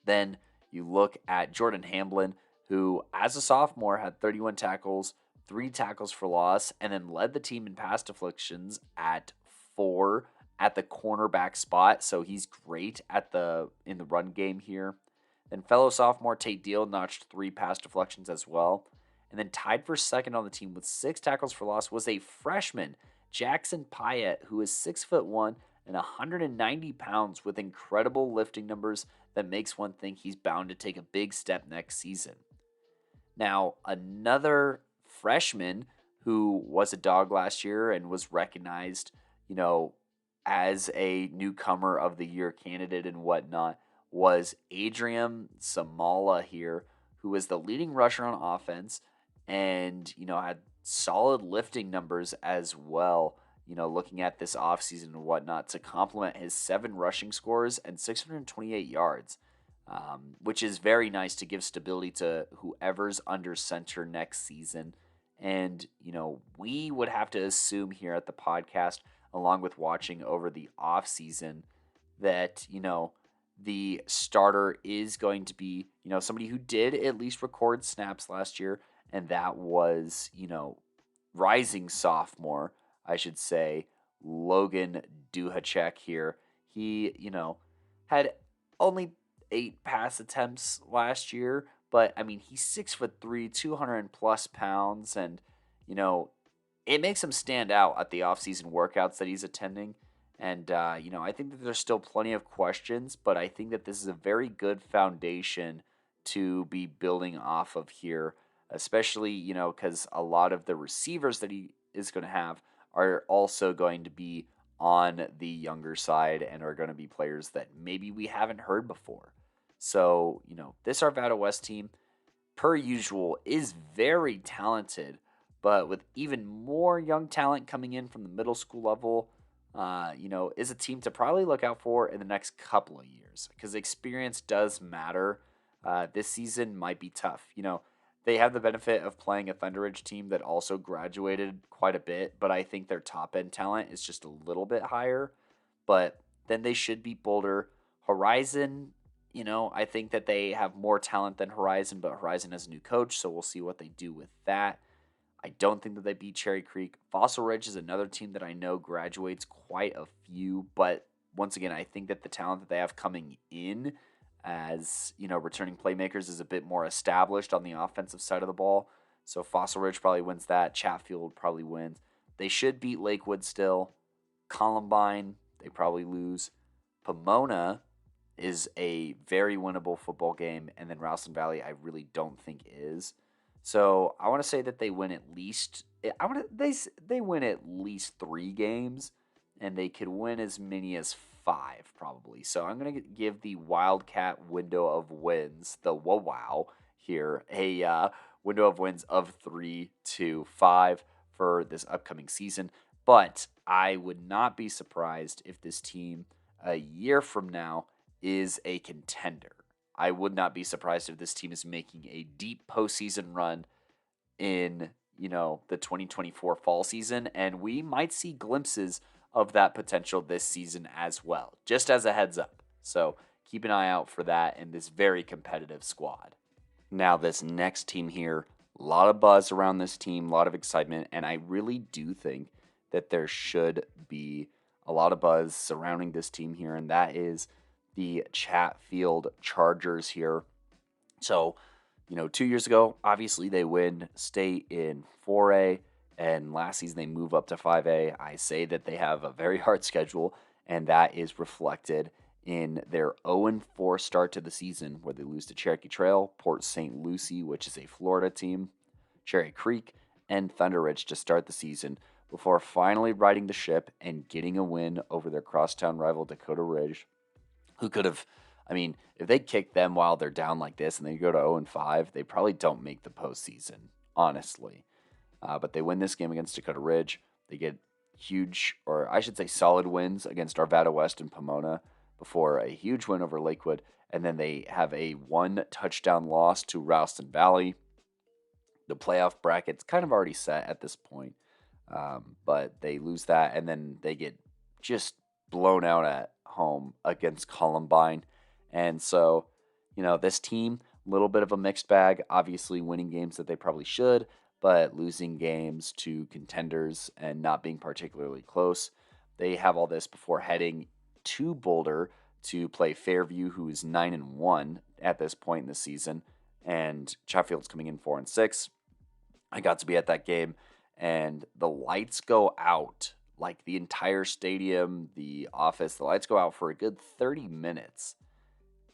Then you look at Jordan Hamblin, who as a sophomore had 31 tackles, 3 tackles for loss, and then led the team in pass deflections at 4 at the cornerback spot. So he's great in the run game here. Then fellow sophomore Tate Deal notched 3 pass deflections as well. And then tied for second on the team with 6 tackles for loss was a freshman, Jackson Pyatt, who is 6'1" and 190 pounds with incredible lifting numbers that makes one think he's bound to take a big step next season. Now, another freshman who was a dog last year and was recognized, as a newcomer of the year candidate and whatnot, was Adrian Samala here, who was the leading rusher on offense and, had solid lifting numbers as well, looking at this offseason and whatnot to complement his 7 rushing scores and 628 yards, which is very nice to give stability to whoever's under center next season. And, we would have to assume here at the podcast, along with watching over the offseason, that, the starter is going to be, somebody who did at least record snaps last year, and that was, rising sophomore, I should say, Logan Duhacek here. He, had only 8 pass attempts last year, but I mean, he's 6'3", 200 plus pounds, and, it makes him stand out at the offseason workouts that he's attending. And, I think that there's still plenty of questions, but I think that this is a very good foundation to be building off of here, especially, because a lot of the receivers that he is going to have are also going to be on the younger side and are going to be players that maybe we haven't heard before. So, this Arvada West team, per usual, is very talented, but with even more young talent coming in from the middle school level, is a team to probably look out for in the next couple of years because experience does matter. This season might be tough. They have the benefit of playing a Thunder Ridge team that also graduated quite a bit, but I think their top end talent is just a little bit higher. But then they should beat Boulder. Horizon, I think that they have more talent than Horizon, but Horizon has a new coach, so we'll see what they do with that. I don't think that they beat Cherry Creek. Fossil Ridge is another team that I know graduates quite a few, but once again, I think that the talent that they have coming in as, returning playmakers is a bit more established on the offensive side of the ball. So Fossil Ridge probably wins that. Chatfield probably wins. They should beat Lakewood still. Columbine, they probably lose. Pomona is a very winnable football game, and then Ralston Valley I really don't think is. So I want to say that they win at least. They win at least 3 games, and they could win as many as 5 probably. So I'm gonna give the Wildcat window of wins, the wow here, a window of wins of 3 to 5 for this upcoming season. But I would not be surprised if this team a year from now is a contender. I would not be surprised if this team is making a deep postseason run in, the 2024 fall season, and we might see glimpses of that potential this season as well, just as a heads up. So keep an eye out for that in this very competitive squad. Now, this next team here, a lot of buzz around this team, a lot of excitement, and I really do think that there should be a lot of buzz surrounding this team here, and that is the Chatfield Chargers here. So, 2 years ago, obviously they win state in 4A, and last season they move up to 5A. I say that they have a very hard schedule, and that is reflected in their 0-4 start to the season, where they lose to Cherokee Trail, Port St. Lucie, which is a Florida team, Cherry Creek, and Thunder Ridge to start the season, before finally riding the ship and getting a win over their crosstown rival Dakota Ridge, who could have, if they kick them while they're down like this and they go to 0-5, they probably don't make the postseason, honestly. But they win this game against Dakota Ridge. They get huge, or I should say solid wins against Arvada West and Pomona before a huge win over Lakewood. And then they have a 1-touchdown loss to Ralston Valley. The playoff bracket's kind of already set at this point. But they lose that, and then they get just blown out at home against Columbine. And so, this team, a little bit of a mixed bag, obviously winning games that they probably should, but losing games to contenders and not being particularly close. They have all this before heading to Boulder to play Fairview, who is 9-1 at this point in the season, and Chatfield's coming in 4-6. I got to be at that game, and the lights go out, like the entire stadium, the office, the lights go out for a good 30 minutes,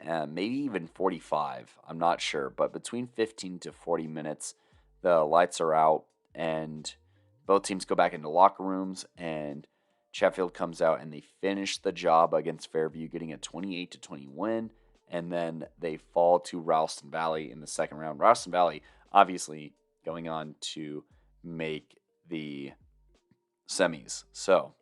maybe even 45. I'm not sure, but between 15 to 40 minutes, the lights are out, and both teams go back into locker rooms, and Chatfield comes out and they finish the job against Fairview, getting a 28-20 win, and then they fall to Ralston Valley in the second round. Ralston Valley, obviously, going on to make the semis. So,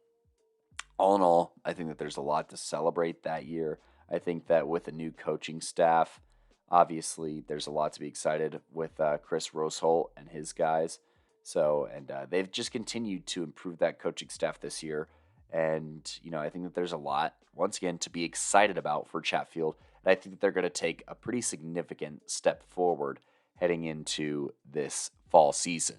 all in all, I think that there's a lot to celebrate that year. I think that with a new coaching staff, obviously there's a lot to be excited with Chris Roseholt and his guys. So, and they've just continued to improve that coaching staff this year. And, I think that there's a lot, once again, to be excited about for Chatfield. And I think that they're going to take a pretty significant step forward heading into this fall season.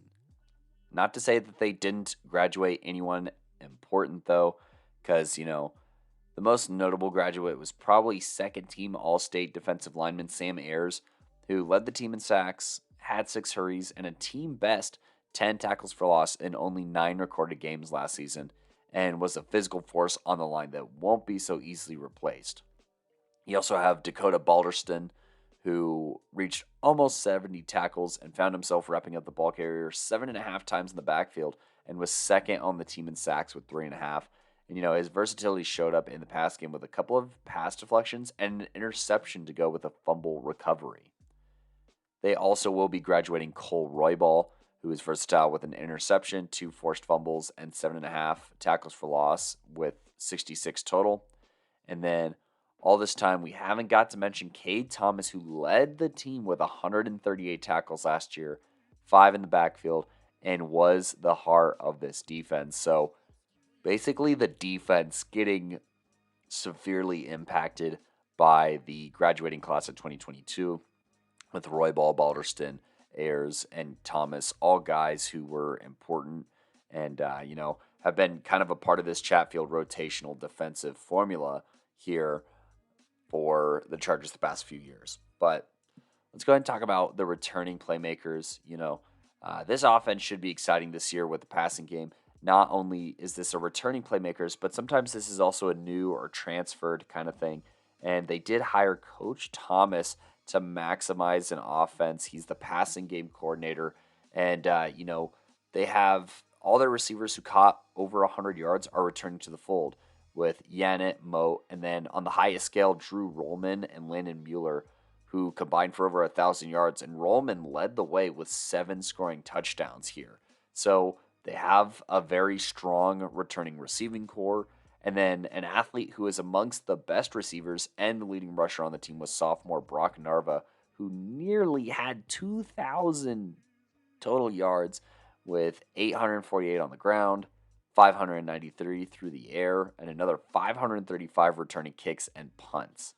Not to say that they didn't graduate anyone important, though, because, the most notable graduate was probably second team All State defensive lineman Sam Ayers, who led the team in sacks, had 6 hurries, and a team best 10 tackles for loss in only 9 recorded games last season, and was a physical force on the line that won't be so easily replaced. You also have Dakota Balderston, who reached almost 70 tackles and found himself wrapping up the ball carrier 7.5 times in the backfield and was second on the team in sacks with 3.5. And, his versatility showed up in the pass game with a couple of pass deflections and an interception to go with a fumble recovery. They also will be graduating Cole Roybal, who is versatile with an interception, 2 forced fumbles, and 7.5 tackles for loss with 66 total. And then all this time, we haven't got to mention Cade Thomas, who led the team with 138 tackles last year, 5 in the backfield, and was the heart of this defense. So basically the defense getting severely impacted by the graduating class of 2022 with Roybal, Balderston, Ayers, and Thomas, all guys who were important and, have been kind of a part of this Chatfield rotational defensive formula here for the Chargers the past few years. But let's go ahead and talk about the returning playmakers. This offense should be exciting this year with the passing game. Not only is this a returning playmakers, but sometimes this is also a new or transferred kind of thing. And they did hire Coach Thomas to maximize an offense. He's the passing game coordinator. And, they have all their receivers who caught over 100 yards are returning to the fold, with Yannick Moat, and then on the highest scale, Drew Rollman and Landon Mueller, who combined for over 1,000 yards. And Rollman led the way with 7 scoring touchdowns here. So they have a very strong returning receiving core. And then an athlete who is amongst the best receivers and the leading rusher on the team was sophomore Brock Narva, who nearly had 2,000 total yards with 848 on the ground, 593 through the air, and another 535 returning kicks and punts.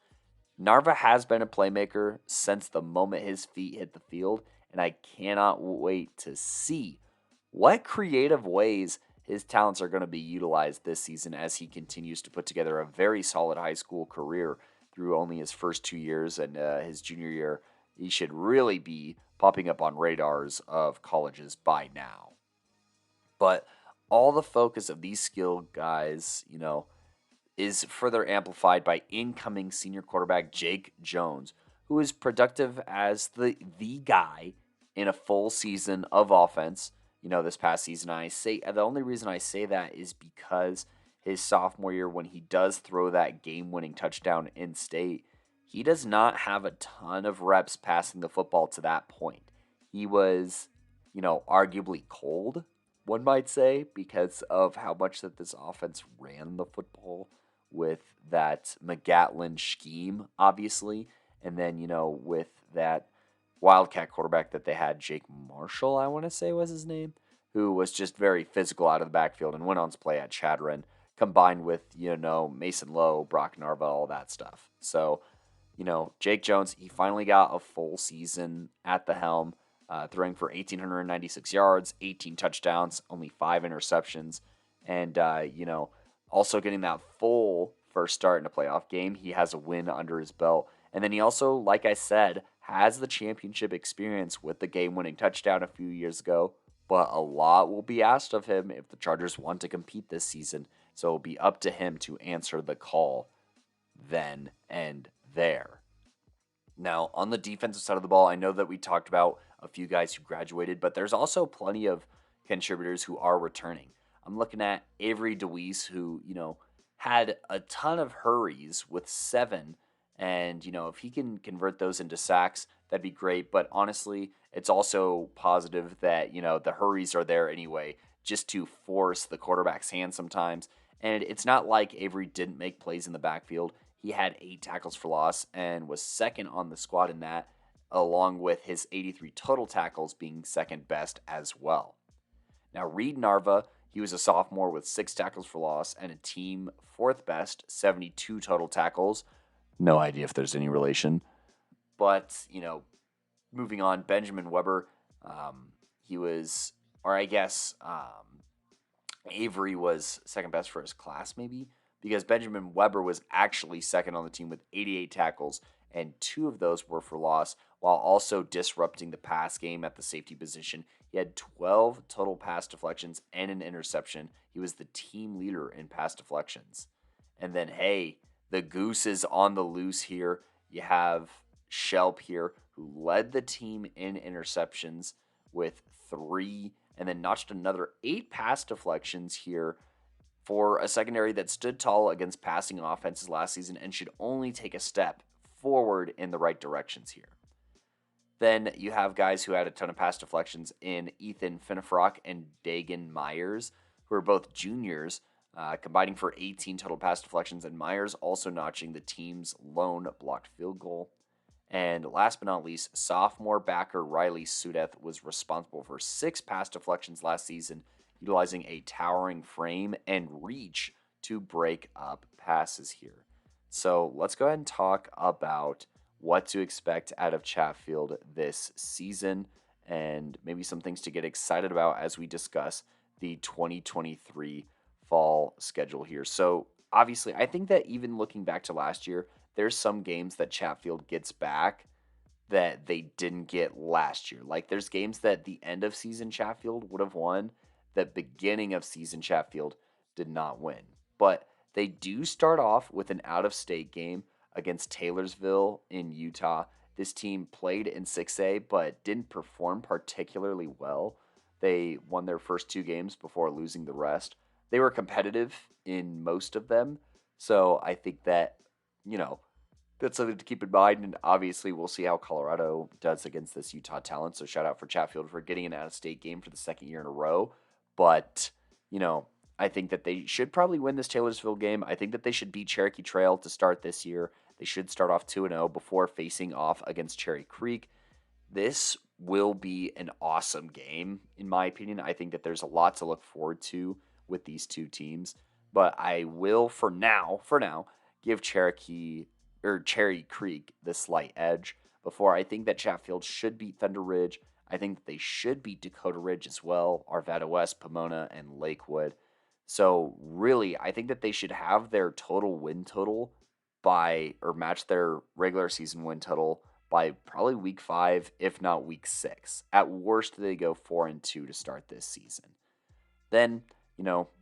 Narva has been a playmaker since the moment his feet hit the field, and I cannot wait to see what creative ways his talents are going to be utilized this season as he continues to put together a very solid high school career through only his first 2 years, and his junior year, he should really be popping up on radars of colleges by now. But all the focus of these skilled guys, is further amplified by incoming senior quarterback Jake Jones, who is productive as the guy in a full season of offense, this past season. I say the only reason I say that is because his sophomore year, when he does throw that game-winning touchdown in state, he does not have a ton of reps passing the football to that point. He was, arguably cold, one might say, because of how much that this offense ran the football with that McGatlin scheme, obviously. And then, with that Wildcat quarterback that they had, Jake Marshall, I want to say was his name, who was just very physical out of the backfield and went on to play at Chadron, combined with, Mason Lowe, Brock Narva, all that stuff. So, Jake Jones, he finally got a full season at the helm, throwing for 1,896 yards, 18 touchdowns, only 5 interceptions, and, also getting that full first start in a playoff game. He has a win under his belt. And then he also, like I said, has the championship experience with the game-winning touchdown a few years ago. But a lot will be asked of him if the Chargers want to compete this season. So it'll be up to him to answer the call then and there. Now, on the defensive side of the ball, I know that we talked about a few guys who graduated, but there's also plenty of contributors who are returning. I'm looking at Avery DeWeese, who, had a ton of hurries with 7. And, if he can convert those into sacks, that'd be great. But honestly, it's also positive that, the hurries are there anyway, just to force the quarterback's hand sometimes. And it's not like Avery didn't make plays in the backfield. He had 8 tackles for loss and was second on the squad in that, along with his 83 total tackles being second best as well. Now, Reed Narva, he was a sophomore with 6 tackles for loss and a team fourth best, 72 total tackles. No idea if there's any relation. But, moving on, Benjamin Weber, he was, or I guess Avery was second best for his class, maybe, because Benjamin Weber was actually second on the team with 88 tackles, and 2 of those were for loss, while also disrupting the pass game at the safety position. He had 12 total pass deflections and an interception. He was the team leader in pass deflections. And then, hey, the goose is on the loose here. You have Shelp here, who led the team in interceptions with 3, and then notched another 8 pass deflections here for a secondary that stood tall against passing offenses last season and should only take a step forward in the right directions here. Then you have guys who had a ton of pass deflections in Ethan Finnefrock and Dagan Myers, who are both juniors, combining for 18 total pass deflections, and Myers also notching the team's lone blocked field goal. And last but not least, sophomore backer Riley Sudeth was responsible for 6 pass deflections last season, utilizing a towering frame and reach to break up passes here. So let's go ahead and talk about what to expect out of Chatfield this season and maybe some things to get excited about as we discuss the 2023 fall schedule here. So obviously, I think that even looking back to last year, there's some games that Chatfield gets back that they didn't get last year. Like there's games that the end of season Chatfield would have won that beginning of season Chatfield did not win. But they do start off with an out-of-state game against Taylorsville in Utah. This team played in 6A but didn't perform particularly well. They won their first 2 games before losing the rest. They were competitive in most of them. So I think that, that's something to keep in mind. And obviously, we'll see how Colorado does against this Utah talent. So shout out for Chatfield for getting an out-of-state game for the second year in a row. But, I think that they should probably win this Taylorsville game. I think that they should beat Cherokee Trail to start this year. They should start off 2-0 before facing off against Cherry Creek. This will be an awesome game, in my opinion. I think that there's a lot to look forward to with these 2 teams. But I will, for now, give Cherry Creek the slight edge before I think that Chatfield should beat Thunder Ridge. I think that they should beat Dakota Ridge as well, Arvada West, Pomona, and Lakewood. So really, I think that they should have their total win total match their regular season win total by probably week 5, if not week 6. At worst, they go 4-2 to start this season. Then,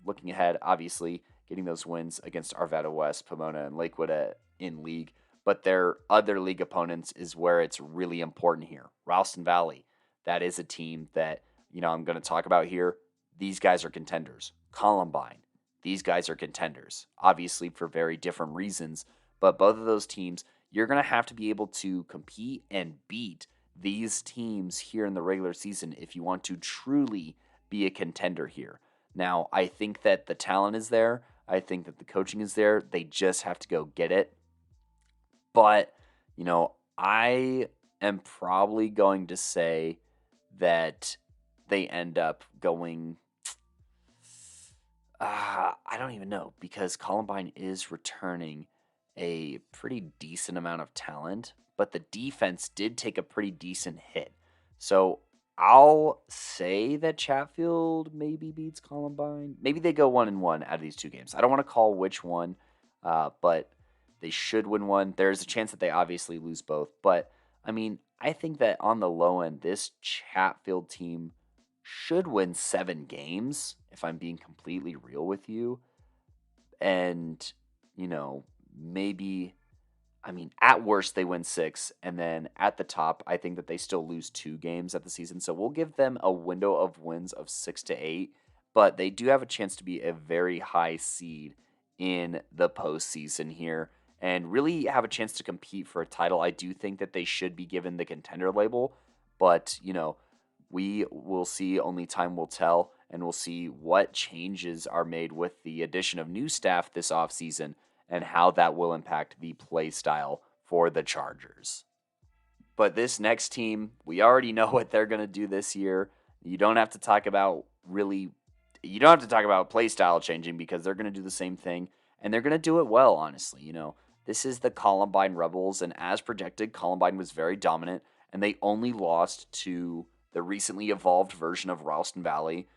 looking ahead, obviously, getting those wins against Arvada West, Pomona, and Lakewood in league. But their other league opponents is where it's really important here. Ralston Valley, that is a team that, I'm going to talk about here. These guys are contenders. Columbine, these guys are contenders. Obviously for very different reasons, but both of those teams, you're going to have to be able to compete and beat these teams here in the regular season if you want to truly be a contender here. Now, I think that the talent is there. I think that the coaching is there. They just have to go get it. But, I am probably going to say that they end up going, I don't even know, because Columbine is returning a pretty decent amount of talent, but the defense did take a pretty decent hit. So I'll say that Chatfield maybe beats Columbine. Maybe they go 1-1 out of these 2 games. I don't want to call which one, but they should win one. There's a chance that they obviously lose both. But, I think that on the low end, this Chatfield team should win 7 games, if I'm being completely real with you. And, maybe, at worst, they win 6. And then at the top, I think that they still lose 2 games at the season. So we'll give them a window of wins of 6 to 8. But they do have a chance to be a very high seed in the postseason here. and really have a chance to compete for a title. I do think that they should be given the contender label, but, we will see. Only time will tell, and we'll see what changes are made with the addition of new staff this offseason and how that will impact the play style for the Chargers. But this next team, we already know what they're going to do this year. You don't have to talk about play style changing because they're going to do the same thing and they're going to do it well, honestly. This is the Columbine Rebels, and as projected, Columbine was very dominant, and they only lost to the recently evolved version of Ralston Valley,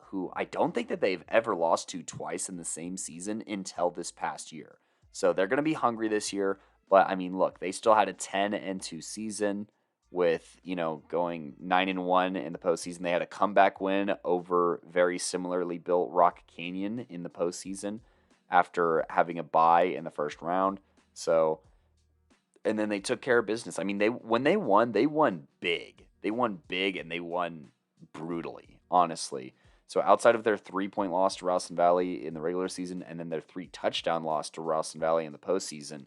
who I don't think that they've ever lost to twice in the same season until this past year. So they're going to be hungry this year. But I mean, look, they still had a 10-2 season with, going 9-1 in the postseason. They had a comeback win over very similarly built Rock Canyon in the postseason after having a bye in the first round. So, and then they took care of business. I mean, when they won big. They won big and they won brutally, honestly. So outside of their 3-point loss to Ralston Valley in the regular season and then their 3-touchdown loss to Ralston Valley in the postseason,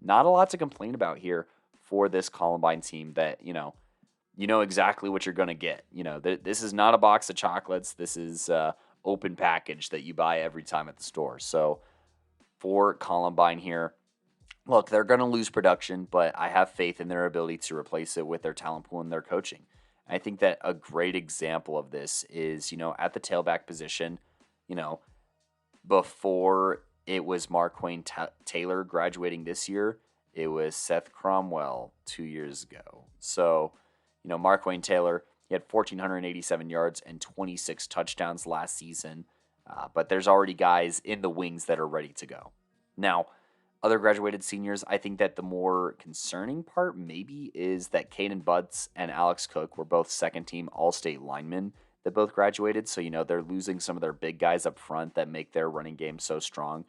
not a lot to complain about here for this Columbine team that, you know exactly what you're going to get. This is not a box of chocolates. This is open package that you buy every time at the store. So for Columbine here, look, they're going to lose production, but I have faith in their ability to replace it with their talent pool and their coaching. I think that a great example of this is, at the tailback position, before it was Marquayne Taylor graduating this year, it was Seth Cromwell 2 years ago. So, Marquayne Taylor, he had 1,487 yards and 26 touchdowns last season, but there's already guys in the wings that are ready to go. Now, other graduated seniors, I think that the more concerning part maybe is that Caden Butts and Alex Cook were both second-team All-State linemen that both graduated. So, they're losing some of their big guys up front that make their running game so strong.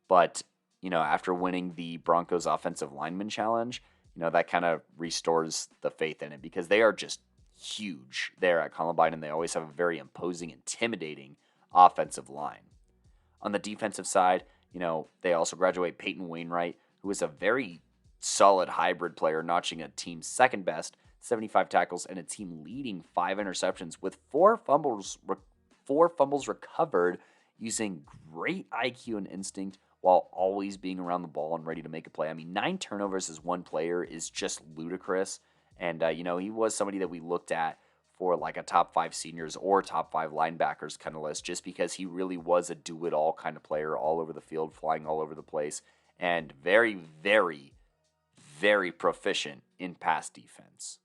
But, after winning the Broncos Offensive Lineman Challenge, that kind of restores the faith in it because they are just huge there at Columbine, and they always have a very imposing, intimidating offensive line. On the defensive side, they also graduate Peyton Wainwright, who is a very solid hybrid player, notching a team's second best, 75 tackles, and a team leading 5 interceptions with 4 fumbles recovered using great IQ and instinct while always being around the ball and ready to make a play. I mean, 9 turnovers as one player is just ludicrous. And, he was somebody that we looked at for like a top 5 seniors or top 5 linebackers kind of list, just because he really was a do-it-all kind of player all over the field, flying all over the place, and very, very, very proficient in pass defense.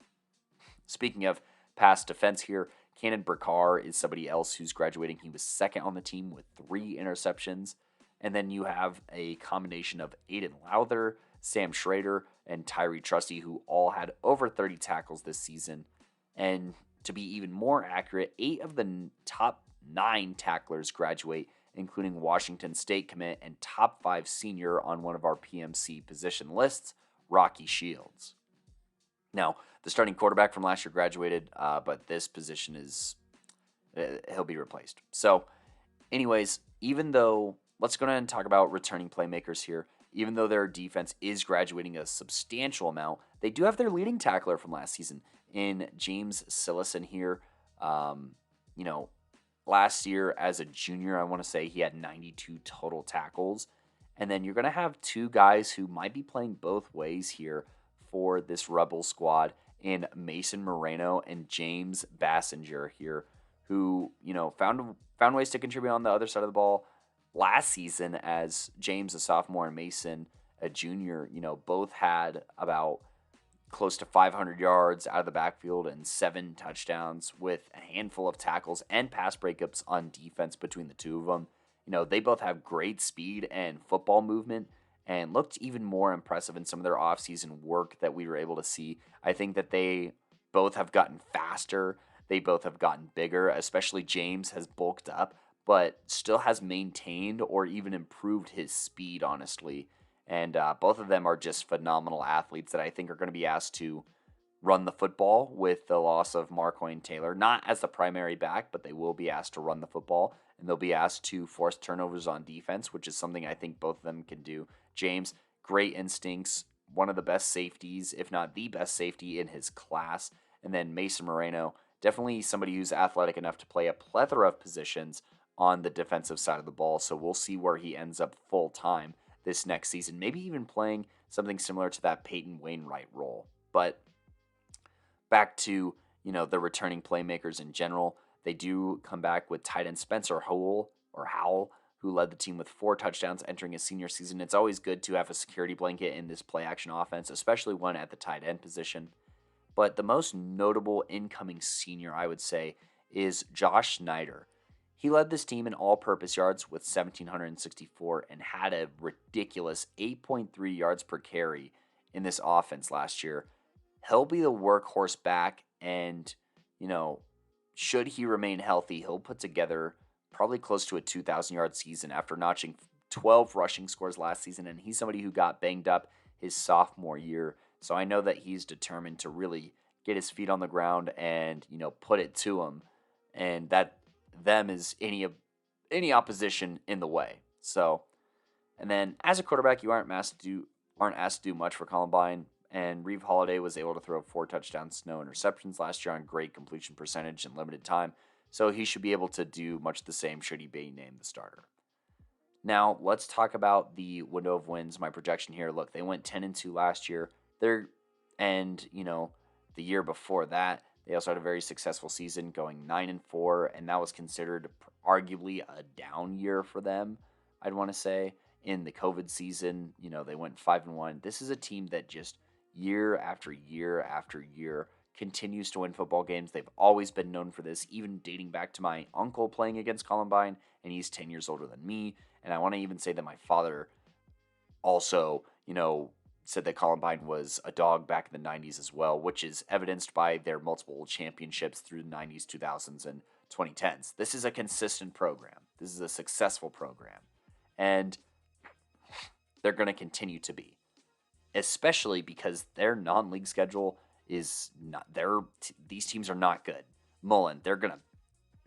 Speaking of pass defense here, Cannon Burkar is somebody else who's graduating. He was second on the team with 3 interceptions. And then you have a combination of Aiden Lowther, Sam Schrader, and Tyree Trusty, who all had over 30 tackles this season. And to be even more accurate, 8 of the top 9 tacklers graduate, including Washington State commit and top 5 senior on one of our PMC position lists, Rocky Shields. Now, the starting quarterback from last year graduated, but this position he'll be replaced. So, anyways, let's go ahead and talk about returning playmakers here. Even though their defense is graduating a substantial amount, they do have their leading tackler from last season in James Sillison here. Last year as a junior, I want to say he had 92 total tackles. And then you're going to have 2 guys who might be playing both ways here for this Rebel squad in Mason Moreno and James Bassinger here, who, found ways to contribute on the other side of the ball last season as James, a sophomore, and Mason, a junior, both had about close to 500 yards out of the backfield and 7 touchdowns with a handful of tackles and pass breakups on defense between the two of them. They both have great speed and football movement and looked even more impressive in some of their offseason work that we were able to see. I think that they both have gotten faster. They both have gotten bigger, especially James has bulked up, but still has maintained or even improved his speed, honestly. And both of them are just phenomenal athletes that I think are going to be asked to run the football with the loss of Marquayne Taylor. Not as the primary back, but they will be asked to run the football. And they'll be asked to force turnovers on defense, which is something I think both of them can do. James great instincts, one of the best safeties, if not the best safety in his class. And then Mason Moreno, definitely somebody who's athletic enough to play a plethora of positions on the defensive side of the ball. So we'll see where he ends up full time this next season, maybe even playing something similar to that Peyton Wainwright role. But back to, the returning playmakers in general, they do come back with tight end Spencer Howell, who led the team with 4 touchdowns entering his senior season. It's always good to have a security blanket in this play action offense, especially one at the tight end position. But the most notable incoming senior, I would say, is Josh Snyder. He led this team in all-purpose yards with 1,764 and had a ridiculous 8.3 yards per carry in this offense last year. He'll be the workhorse back, and, should he remain healthy, he'll put together probably close to a 2,000-yard season after notching 12 rushing scores last season, and he's somebody who got banged up his sophomore year. So I know that he's determined to really get his feet on the ground and, put it to him, and that them is any opposition in the way. So, and then as a quarterback, you aren't asked to do much for Columbine. And Reeve Holiday was able to throw 4 touchdowns, no interceptions last year on great completion percentage and limited time. So he should be able to do much the same should he be named the starter. Now, let's talk about the window of wins, my projection here. Look, they went 10-2 last year. The year before that, they also had a very successful season going 9-4, and that was considered arguably a down year for them, I'd want to say. In the COVID season, they went 5-1. This is a team that just year after year after year continues to win football games. They've always been known for this, even dating back to my uncle playing against Columbine, and he's 10 years older than me. And I want to even say that my father also, said that Columbine was a dog back in the 90s as well, which is evidenced by their multiple championships through the 90s, 2000s, and 2010s. This is a consistent program. This is a successful program. And they're going to continue to be, especially because their non-league schedule is not, these teams are not good. Mullen, they're going to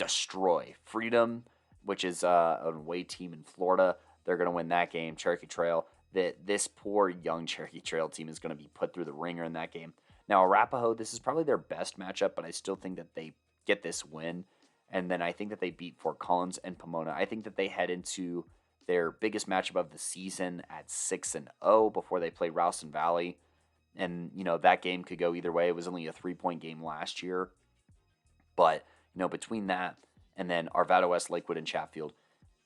destroy Freedom, which is an away team in Florida. They're going to win that game. Cherokee Trail, this poor young Cherokee Trail team is going to be put through the ringer in that game. Now, Arapahoe, this is probably their best matchup, but I still think that they get this win. And then I think that they beat Fort Collins and Pomona. I think that they head into their biggest matchup of the season at 6-0 before they play Ralston Valley. And, that game could go either way. It was only a 3-point game last year. But, between that and then Arvada West, Lakewood, and Chatfield,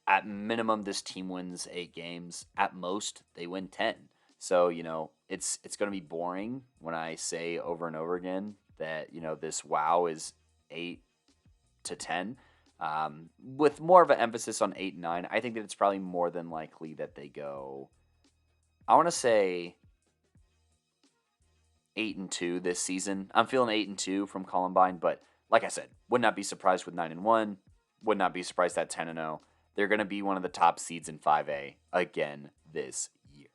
at minimum, this team wins 8 games. At most, they win 10. So, it's going to be boring when I say over and over again that, this WOW is 8-10. With more of an emphasis on 8 and 9, I think that it's probably more than likely that they go, I want to say 8-2 this season. I'm feeling 8-2 from Columbine, but like I said, would not be surprised with 9-1. Would not be surprised at 10-0. They're going to be one of the top seeds in 5A again this year.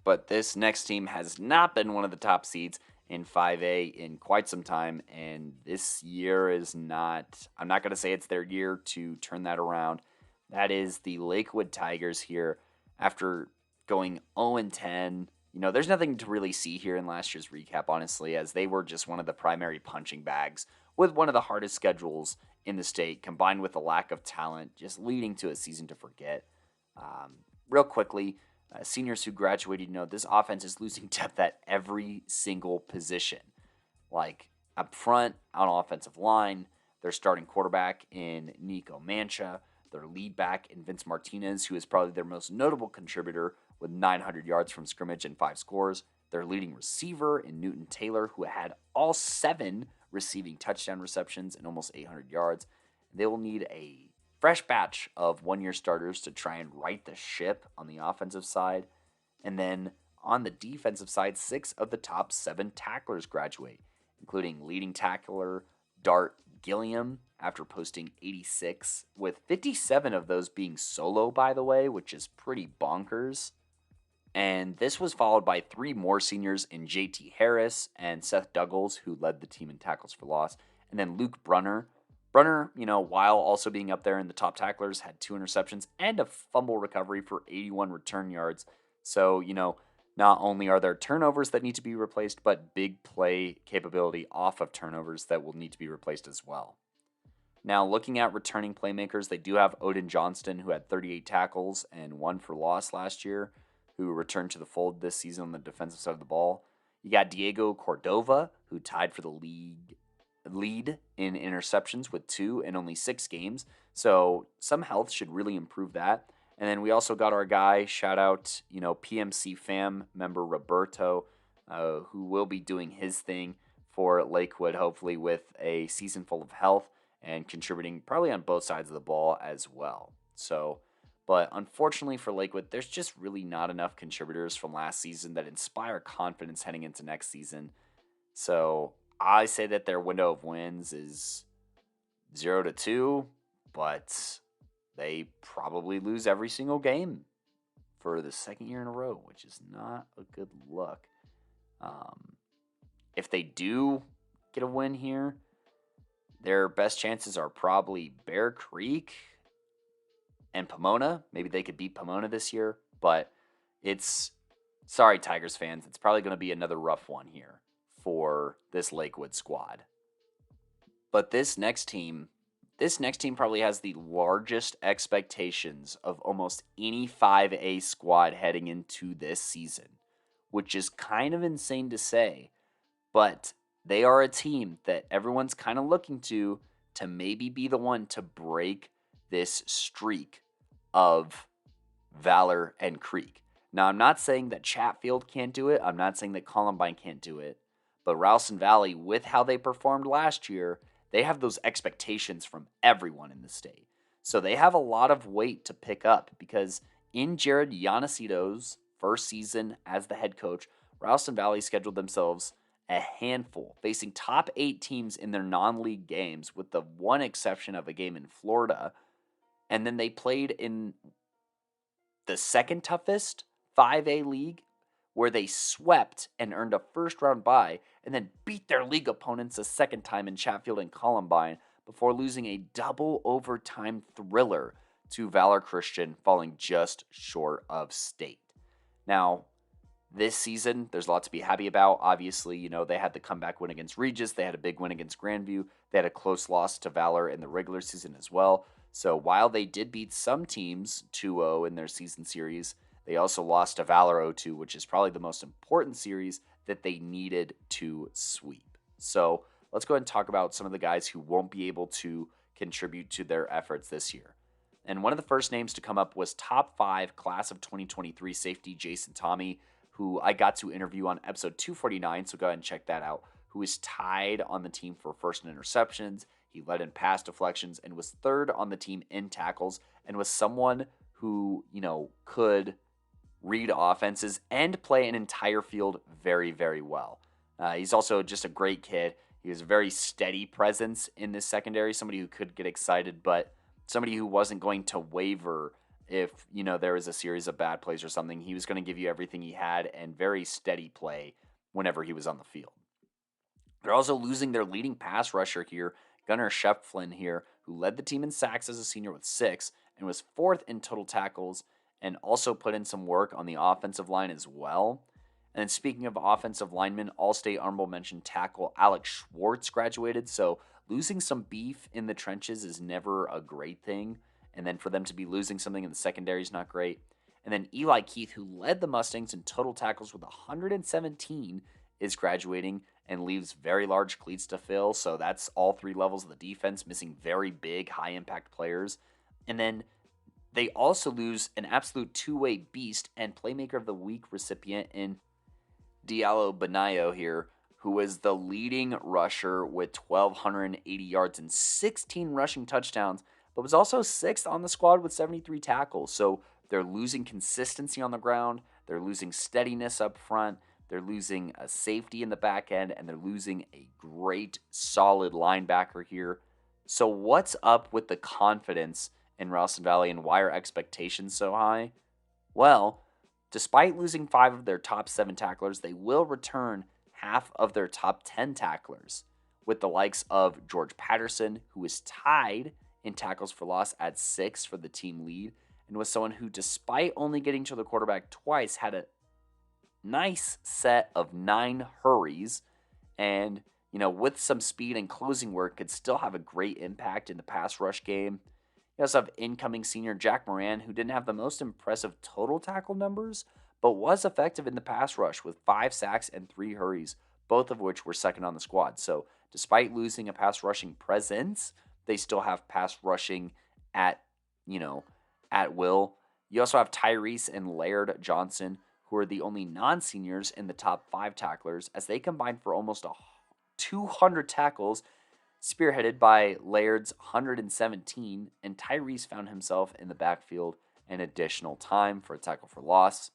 But this next team has not been one of the top seeds in 5A in quite some time, and this year is not, I'm not going to say it's their year to turn that around. That is the Lakewood Tigers here after going 0-10. There's nothing to really see here in last year's recap, honestly, as they were just one of the primary punching bags with one of the hardest schedules in the state, combined with a lack of talent, just leading to a season to forget. Real quickly, seniors who graduated, this offense is losing depth at every single position. Like up front, on offensive line, their starting quarterback in Nico Mancha, their lead back in Vince Martinez, who is probably their most notable contributor with 900 yards from scrimmage and 5 scores. Their leading receiver in Newton Taylor, who had all 7 receiving touchdown receptions and almost 800 yards. They will need a fresh batch of one-year starters to try and right the ship on the offensive side. And then on the defensive side, 6 of the top 7 tacklers graduate, including leading tackler Dart Gilliam after posting 86, with 57 of those being solo, by the way, which is pretty bonkers. And this was followed by 3 more seniors in JT Harris and Seth Douglas, who led the team in tackles for loss. And then Luke Brunner. Brunner, while also being up there in the top tacklers, had 2 interceptions and a fumble recovery for 81 return yards. So, Not only are there turnovers that need to be replaced, but big play capability off of turnovers that will need to be replaced as well. Now, looking at returning playmakers, they do have Odin Johnston, who had 38 tackles and 1 for loss last year, who returned to the fold this season on the defensive side of the ball. You got Diego Cordova, who tied for the lead in interceptions with 2 in only 6 games. So some health should really improve that. And then we also got our guy, shout out, PMC fam member Roberto, who will be doing his thing for Lakewood, hopefully with a season full of health and contributing probably on both sides of the ball as well. So, but unfortunately for Lakewood, there's just really not enough contributors from last season that inspire confidence heading into next season. So I say that their window of wins is 0-2, but they probably lose every single game for the second year in a row, which is not a good look. If they do get a win here, their best chances are probably Bear Creek and Pomona. Maybe they could beat Pomona this year, but sorry, Tigers fans, it's probably going to be another rough one here for this Lakewood squad. But this next team probably has the largest expectations of almost any 5A squad heading into this season, which is kind of insane to say, but they are a team that everyone's kind of looking to maybe be the one to break this streak of Valor and Creek. Now, I'm not saying that Chatfield can't do it. I'm not saying that Columbine can't do it. But Ralston Valley, with how they performed last year, they have those expectations from everyone in the state. So they have a lot of weight to pick up because in Jared Yanacito's first season as the head coach, Ralston Valley scheduled themselves a handful, facing top 8 teams in their non-league games, with the one exception of a game in Florida. And then they played in the second toughest 5A league, where they swept and earned a first-round bye, and then beat their league opponents a second time in Chatfield and Columbine before losing a double overtime thriller to Valor Christian, falling just short of state. Now, this season, there's a lot to be happy about. Obviously, they had the comeback win against Regis. They had a big win against Grandview. They had a close loss to Valor in the regular season as well. So while they did beat some teams 2-0 in their season series, they also lost to Valor 0-2, which is probably the most important series that they needed to sweep. So let's go ahead and talk about some of the guys who won't be able to contribute to their efforts this year. And one of the first names to come up was top 5 class of 2023 safety Jason Tommy, who I got to interview on episode 249, so go ahead and check that out, who is tied on the team for first in interceptions. He led in pass deflections and was third on the team in tackles, and was someone who, could read offenses and play an entire field very, very well. He's also just a great kid. He was a very steady presence in this secondary, somebody who could get excited, but somebody who wasn't going to waver if, there was a series of bad plays or something. He was going to give you everything he had and very steady play whenever he was on the field. They're also losing their leading pass rusher here, Gunnar Shefflin here, who led the team in sacks as a senior with 6 and was 4th in total tackles, and also put in some work on the offensive line as well. And then speaking of offensive linemen, All-State honorable mention tackle Alex Schwartz graduated, so losing some beef in the trenches is never a great thing. And then for them to be losing something in the secondary is not great. And then Eli Keith, who led the Mustangs in total tackles with 117, is graduating and leaves very large cleats to fill. So that's all 3 levels of the defense, missing very big, high-impact players. And then they also lose an absolute 2-way beast and Playmaker of the Week recipient in Diallo Benayo here, who was the leading rusher with 1,280 yards and 16 rushing touchdowns, but was also 6th on the squad with 73 tackles. So they're losing consistency on the ground, they're losing steadiness up front, they're losing a safety in the back end, and they're losing a great, solid linebacker here. So what's up with the confidence in Ralston Valley, and why are expectations so high? Well, despite losing 5 of their top 7 tacklers, they will return half of their top 10 tacklers, with the likes of George Patterson, who is tied in tackles for loss at 6 for the team lead, and was someone who, despite only getting to the quarterback twice, had a nice set of 9 hurries, and, with some speed and closing work, could still have a great impact in the pass rush game. You also have incoming senior Jack Moran, who didn't have the most impressive total tackle numbers, but was effective in the pass rush with 5 sacks and 3 hurries, both of which were second on the squad. So, despite losing a pass rushing presence, they still have pass rushing at, you know, at will. You also have Tyrese and Laird Johnson, who are the only non-seniors in the top 5 tacklers, as they combined for almost 200 tackles, spearheaded by Laird's 117, and Tyrese found himself in the backfield an additional time for a tackle for loss.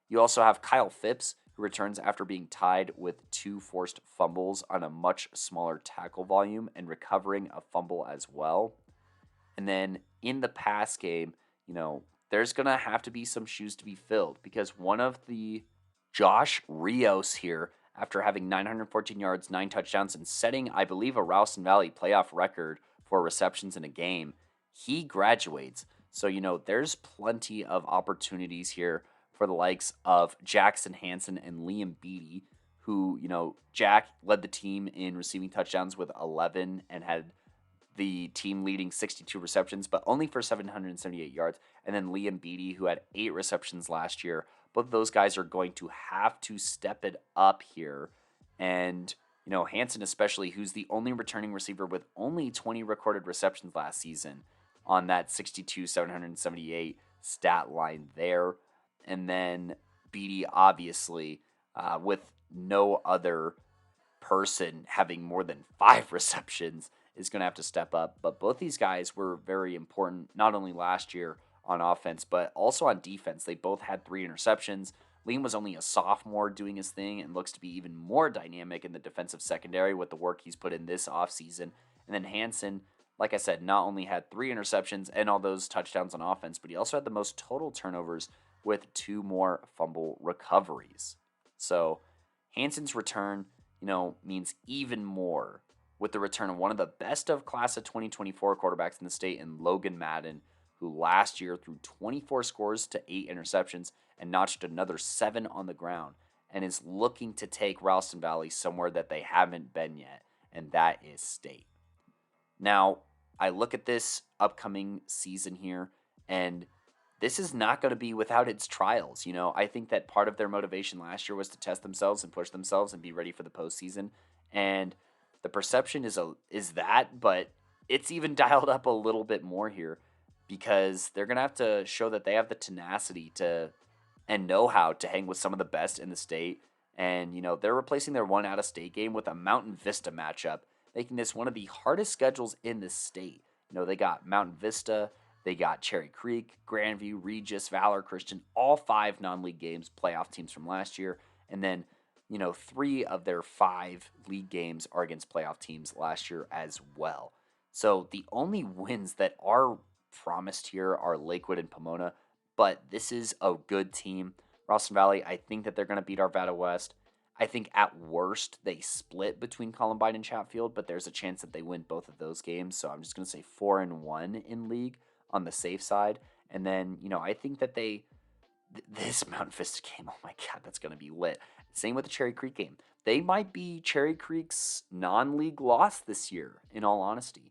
You also have Kyle Phipps, who returns after being tied with 2 forced fumbles on a much smaller tackle volume and recovering a fumble as well. And then in the pass game, there's going to have to be some shoes to be filled, because one of the Josh Rios here, after having 914 yards, 9 touchdowns, and setting, I believe, a Ralston Valley playoff record for receptions in a game, he graduates. So, there's plenty of opportunities here for the likes of Jackson Hanson and Liam Beattie, who, Jack led the team in receiving touchdowns with 11 and had the team leading 62 receptions, but only for 778 yards. And then Liam Beattie, who had 8 receptions last year. Both of those guys are going to have to step it up here. And, Hanson especially, who's the only returning receiver with only 20 recorded receptions last season on that 62, 778 stat line there. And then Beattie, obviously, with no other person having more than 5 receptions, is going to have to step up. But both these guys were very important, not only last year on offense, but also on defense. They both had 3 interceptions. Liam was only a sophomore doing his thing and looks to be even more dynamic in the defensive secondary with the work he's put in this offseason. And then Hanson, like I said, not only had 3 interceptions and all those touchdowns on offense, but he also had the most total turnovers with 2 more fumble recoveries. So Hanson's return, means even more with the return of one of the best of class of 2024 quarterbacks in the state in Logan Madden, who last year threw 24 scores to 8 interceptions and notched another 7 on the ground, and is looking to take Ralston Valley somewhere that they haven't been yet, and that is state. Now, I look at this upcoming season here, and this is not going to be without its trials. I think that part of their motivation last year was to test themselves and push themselves and be ready for the postseason. And the perception is that, but it's even dialed up a little bit more here, because they're going to have to show that they have the tenacity to and know-how to hang with some of the best in the state. And, they're replacing their one out-of-state game with a Mountain Vista matchup, making this one of the hardest schedules in the state. They got Mountain Vista, they got Cherry Creek, Grandview, Regis, Valor Christian, all 5 non-league games, playoff teams from last year. And then, 3 of their 5 league games are against playoff teams last year as well. So the only wins that are promised here are Lakewood and Pomona, but this is a good team. Ralston Valley, I think that they're going to beat Arvada West. I think at worst they split between Columbine and Chatfield, but there's a chance that they win both of those games. So I'm just going to say 4-1 in league on the safe side. And then, I think that this Mountain Vista game, oh my God, that's going to be lit. Same with the Cherry Creek game. They might be Cherry Creek's non-league loss this year, in all honesty.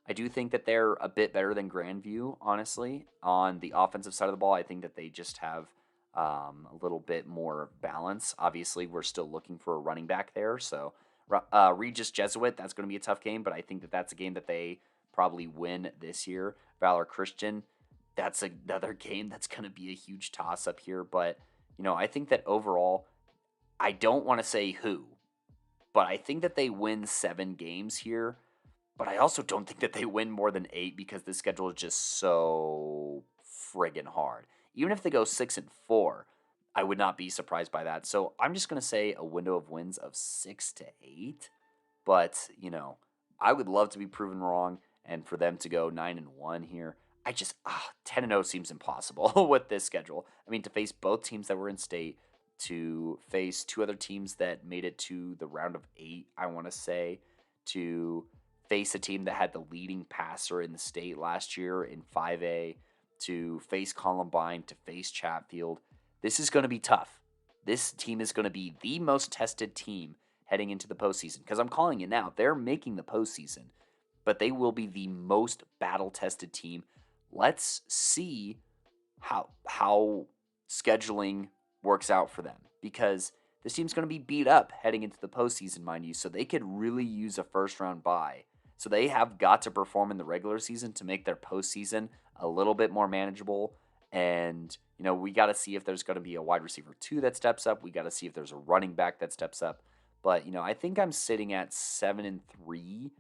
I do think that they're a bit better than Grandview, honestly. On the offensive side of the ball, I think that they just have a little bit more balance. Obviously, we're still looking for a running back there. So Regis Jesuit, that's going to be a tough game, but I think that that's a game that they probably win this year. Valor Christian, that's another game that's going to be a huge toss-up here. But, I think that overall, I don't want to say who, but I think that they win 7 games here. But I also don't think that they win more than 8, because this schedule is just so friggin' hard. Even if they go 6-4, I would not be surprised by that. So I'm just going to say a window of wins of 6-8. But, I would love to be proven wrong and for them to go 9-1 here. 10-0 seems impossible with this schedule. I mean, to face both teams that were in state, to face 2 other teams that made it to the round of 8, I want to say, to face a team that had the leading passer in the state last year in 5A, to face Columbine, to face Chatfield. This is going to be tough. this team is going to be the most tested team heading into the postseason. Because I'm calling it now. They're making the postseason, but they will be the most battle-tested team. Let's see how scheduling works out for them, because this team's going to be beat up heading into the postseason, mind you, so they could really use a first-round bye. So they have got to perform in the regular season to make their postseason a little bit more manageable. And, we got to see if there's going to be a wide receiver 2 that steps up. We got to see if there's a running back that steps up. But, I think I'm sitting at 7-3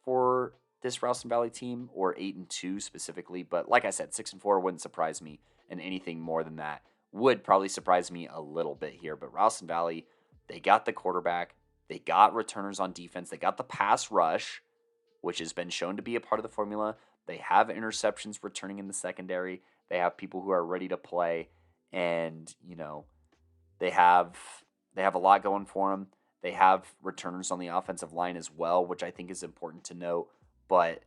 for this Ralston Valley team, or 8-2 specifically. But like I said, 6-4 wouldn't surprise me, and anything more than that would probably surprise me a little bit here. But Ralston Valley, they got the quarterback, they got returners on defense, they got the pass rush, which has been shown to be a part of the formula. They have interceptions returning in the secondary. They have people who are ready to play, and they have a lot going for them. They have returners on the offensive line as well, which I think is important to note. But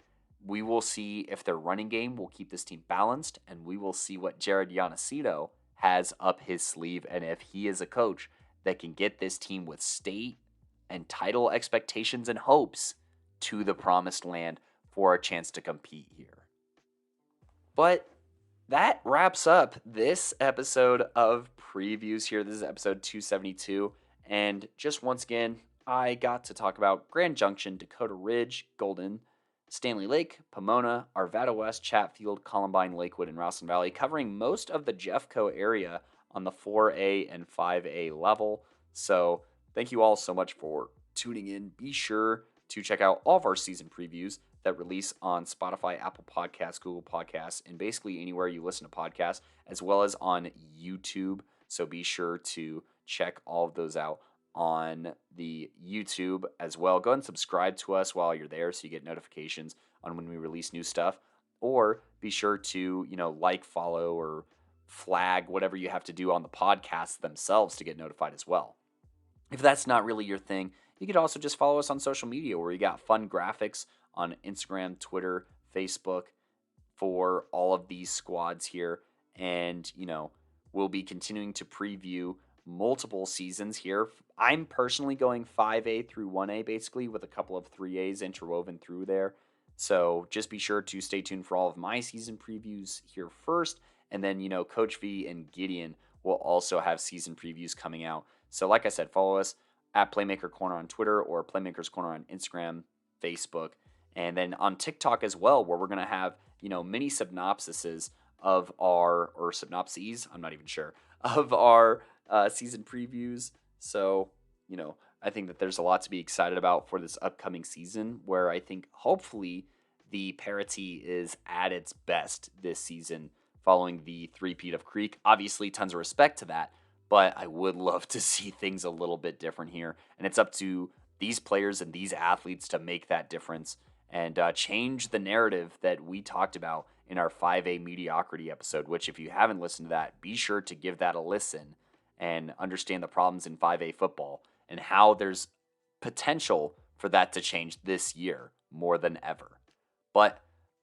we will see if their running game will keep this team balanced, and we will see what Jared Yanacito has up his sleeve, and if he is a coach that can get this team with state and title expectations and hopes to the promised land for a chance to compete here. But that wraps up this episode of previews here. This is episode 272. And just once again, I got to talk about Grand Junction, Dakota Ridge, Golden, Standley Lake, Pomona, Arvada West, Chatfield, Columbine, Lakewood, and Ralston Valley, covering most of the JeffCo area on the 4A and 5A level. So thank you all so much for tuning in. Be sure to check out all of our season previews that release on Spotify, Apple Podcasts, Google Podcasts, and basically anywhere you listen to podcasts, as well as on YouTube. So be sure to check all of those out on the YouTube as well. Go ahead and subscribe to us while you're there so you get notifications on when we release new stuff. Or be sure to, like, follow, or flag whatever you have to do on the podcasts themselves to get notified as well. If that's not really your thing, you could also just follow us on social media, where we got fun graphics on Instagram, Twitter, Facebook for all of these squads here. And, we'll be continuing to preview multiple seasons here. I'm personally going 5A through 1A, basically, with a couple of 3As interwoven through there. So just be sure to stay tuned for all of my season previews here first. And then, Coach V and Gideon will also have season previews coming out. So like I said, follow us at Playmaker Corner on Twitter, or Playmakers Corner on Instagram, Facebook, and then on TikTok as well, where we're going to have, mini synopsises of our, or synopses, I'm not even sure, of our season previews. So, I think that there's a lot to be excited about for this upcoming season, where I think hopefully the parity is at its best this season following the three-peat of Creek. Obviously, tons of respect to that, but I would love to see things a little bit different here. And it's up to these players and these athletes to make that difference and change the narrative that we talked about in our 5A mediocrity episode, which, if you haven't listened to that, be sure to give that a listen and understand the problems in 5A football and how there's potential for that to change this year more than ever. But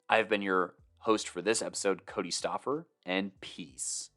I've been your host for this episode, Kodey Stoffer, and peace.